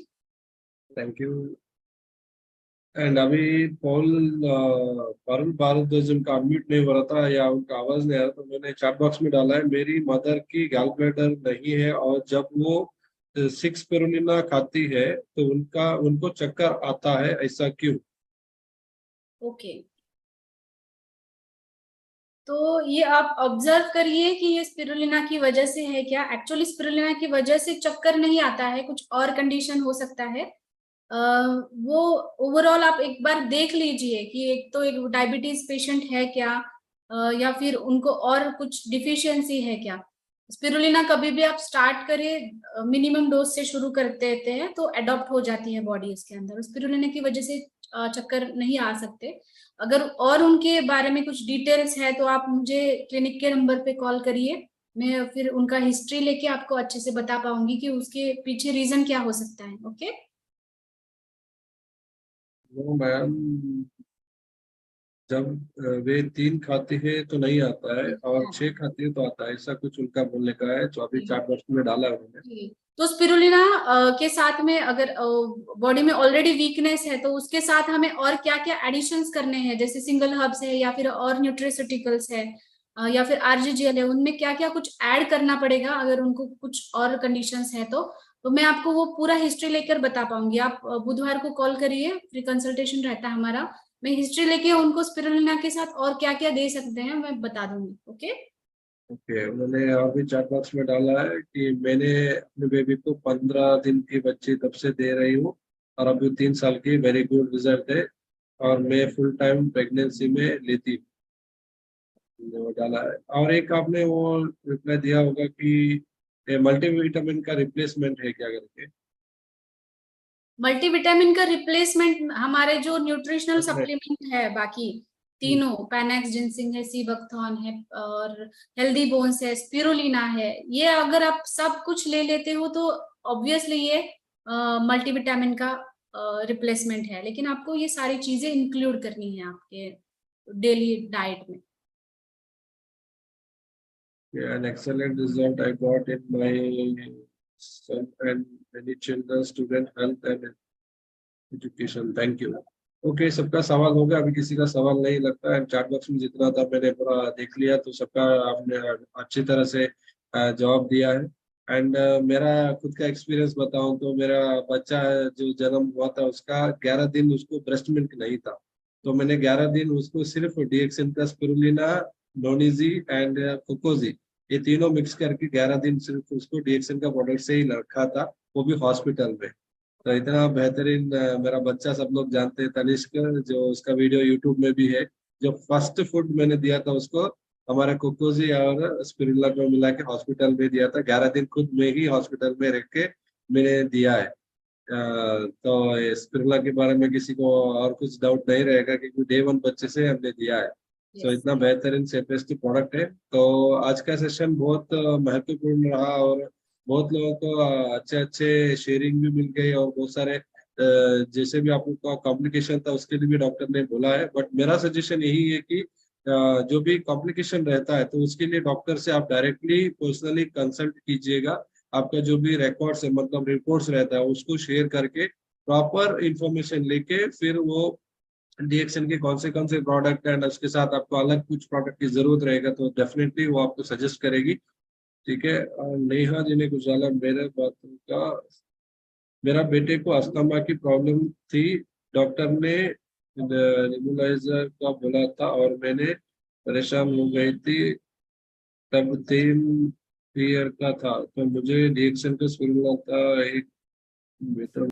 Thank you. And अभी पारुल भारद्वाज उनका अनम्यूट नहीं हो रहा था या उनका आवाज नहीं आ रहा, तो मैंने चैट बॉक्स में डाला है, मेरी मदर की गैल ब्लैडर नहीं है और जब वो 6 स्पिरुलिना खाती है तो उनको चक्कर आता है, ऐसा क्यों? ओके, तो ये आप ऑब्जर्व करिए कि ये स्पिरुलिना की वजह से है क्या। एक्चुअली स्पिरुलिना की वजह से चक्कर नहीं आता है, कुछ और कंडीशन हो सकता है। वो ओवरऑल आप एक बार देख लीजिए कि एक तो एक डायबिटीज पेशेंट है क्या, या फिर उनको और कुछ डिफिशियंसी है क्या। स्पिरुलिना कभी भी आप स्टार्ट करें मिनिमम डोज से शुरू कर देते हैं तो अडॉप्ट हो जाती है बॉडी इसके अंदर, स्पिरुलिना की वजह से चक्कर नहीं आ सकते। अगर और उनके बारे में कुछ डिटेल्स है तो आप मुझे क्लिनिक के नंबर पे कॉल करिए, मैं फिर उनका हिस्ट्री लेके आपको अच्छे से बता पाऊंगी कि उसके पीछे रीजन क्या हो सकता है। ओके वो मैम, जब वे 3 खाते हैं तो नहीं आता है और 6 खाते हैं तो आता है, ऐसा कुछ उनका बोलने का है, जो अभी 4 वर्ष में डाला है उन्होंने। जी। तो स्पिरुलिना के साथ में अगर बॉडी में ऑलरेडी वीकनेस है तो उसके साथ हमें और क्या क्या एडिशंस करने हैं, जैसे सिंगल हर्ब्स है या फिर और न्यूट्रिस्यूटिकल्स है या फिर आरजीजीएल है, उनमें क्या क्या कुछ ऐड करना पड़ेगा अगर उनको कुछ और कंडीशंस है तो मैं आपको वो पूरा हिस्ट्री लेकर बता पाऊंगी। आप बुधवार को कॉल करिए, फ्री कंसल्टेशन रहता है हमारा, मैं हिस्ट्री लेके उनको स्पिरुलिना के साथ और क्या क्या दे सकते हैं मैं बता दूंगी। ओके ओके, उन्होंने अभी 4 बॉक्स में डाला है कि मैंने अपने बेबी को 15 दिन की बच्ची तब से दे रही हूँ और अभी 3 साल की, वेरी गुड रिजल्ट है और मैं फुल टाइम प्रेगनेंसी में लेती हूँ। वो डाला है। और एक आपने वो रिप्लाई दिया होगा कि मल्टीविटामिन का रिप्लेसमेंट है क्या करके। मल्टीविटामिन का रिप्लेसमेंट हमारे जो न्यूट्रिशनल सप्लीमेंट है बाकी तीनों, पैनेक्स, जिंसिंग है, सी बकथॉर्न है और हेल्दी बोन्स है, स्पिरुलिना है, ये अगर आप सब कुछ ले लेते हो तो ऑब्वियसली ये मल्टीविटामिन का रिप्लेसमेंट है, लेकिन आपको ये सारी चीजें इंक्लूड करनी है आपके डेली डाइट में। An excellent result I got in my son and many children, student health and education. Thank you. Okay, सबका सवाल हो गया, अभी किसी का सवाल नहीं लगता है। चैट बॉक्स में जितना था मैंने पूरा देख लिया, तो सबका आपने अच्छी तरह से जवाब दिया है। एंड मेरा खुद का एक्सपीरियंस बताऊं तो मेरा बच्चा जो जन्म हुआ था उसका 11 दिन उसको ब्रेस्ट मिल्क नहीं था, तो मैंने 11 दिन उसको सिर्फ डीएक्सन का स्पिरुलिना, नोनिजी एंड कोकोजी, ये तीनों मिक्स करके 11 दिन सिर्फ उसको डीएक्सन का प्रोडक्ट से ही रखा था, वो भी हॉस्पिटल में। तो इतना बेहतरीन मेरा बच्चा, सब लोग जानते हैं तनिष्क, जो उसका वीडियो यूट्यूब में भी है। जो फर्स्ट फूड मैंने दिया था उसको हमारे कोकोजी और स्पिरुलिना को मिला के हॉस्पिटल में दिया था, 11 दिन खुद में ही हॉस्पिटल में रख के मैंने दिया है। तो स्पिरुलिना के बारे में किसी को और कुछ डाउट नहीं रहेगा क्योंकि डे 1 बच्चे से हमने दिया है। तो इतना बेहतरीन सेफेस्ट प्रोडक्ट है। तो आज का सेशन बहुत महत्वपूर्ण रहा और बहुत लोगों को अच्छे अच्छे शेयरिंग भी मिल गई और बहुत सारे जैसे भी आप लोग का कॉम्प्लिकेशन था उसके लिए भी डॉक्टर ने बोला है। बट मेरा सजेशन यही है कि जो भी कॉम्प्लिकेशन रहता है तो उसके लिए डॉक्टर से आप डायरेक्टली पर्सनली कंसल्ट कीजिएगा। आपका जो भी रिकॉर्ड्स है, मतलब रिपोर्ट्स रहता है, उसको शेयर करके प्रॉपर इंफॉर्मेशन लेके फिर वो डीएक्सन के कौन से प्रोडक्ट एंड उसके साथ आपको अलग कुछ प्रोडक्ट की जरूरत रहेगा तो डेफिनेटली वो आपको सजेस्ट करेगी। ठीक है। और नेहा जी ने कुछ डाला, मेरे बातों का, मेरा बेटे को अस्थमा की प्रॉब्लम थी, डॉक्टर ने नेबुलाइजर का बोला था और मैंने परेशान हो गई थी, तब 3 ईयर का था, तो मुझे डीएक्सन का स्पिरुलिना था एक बेहतर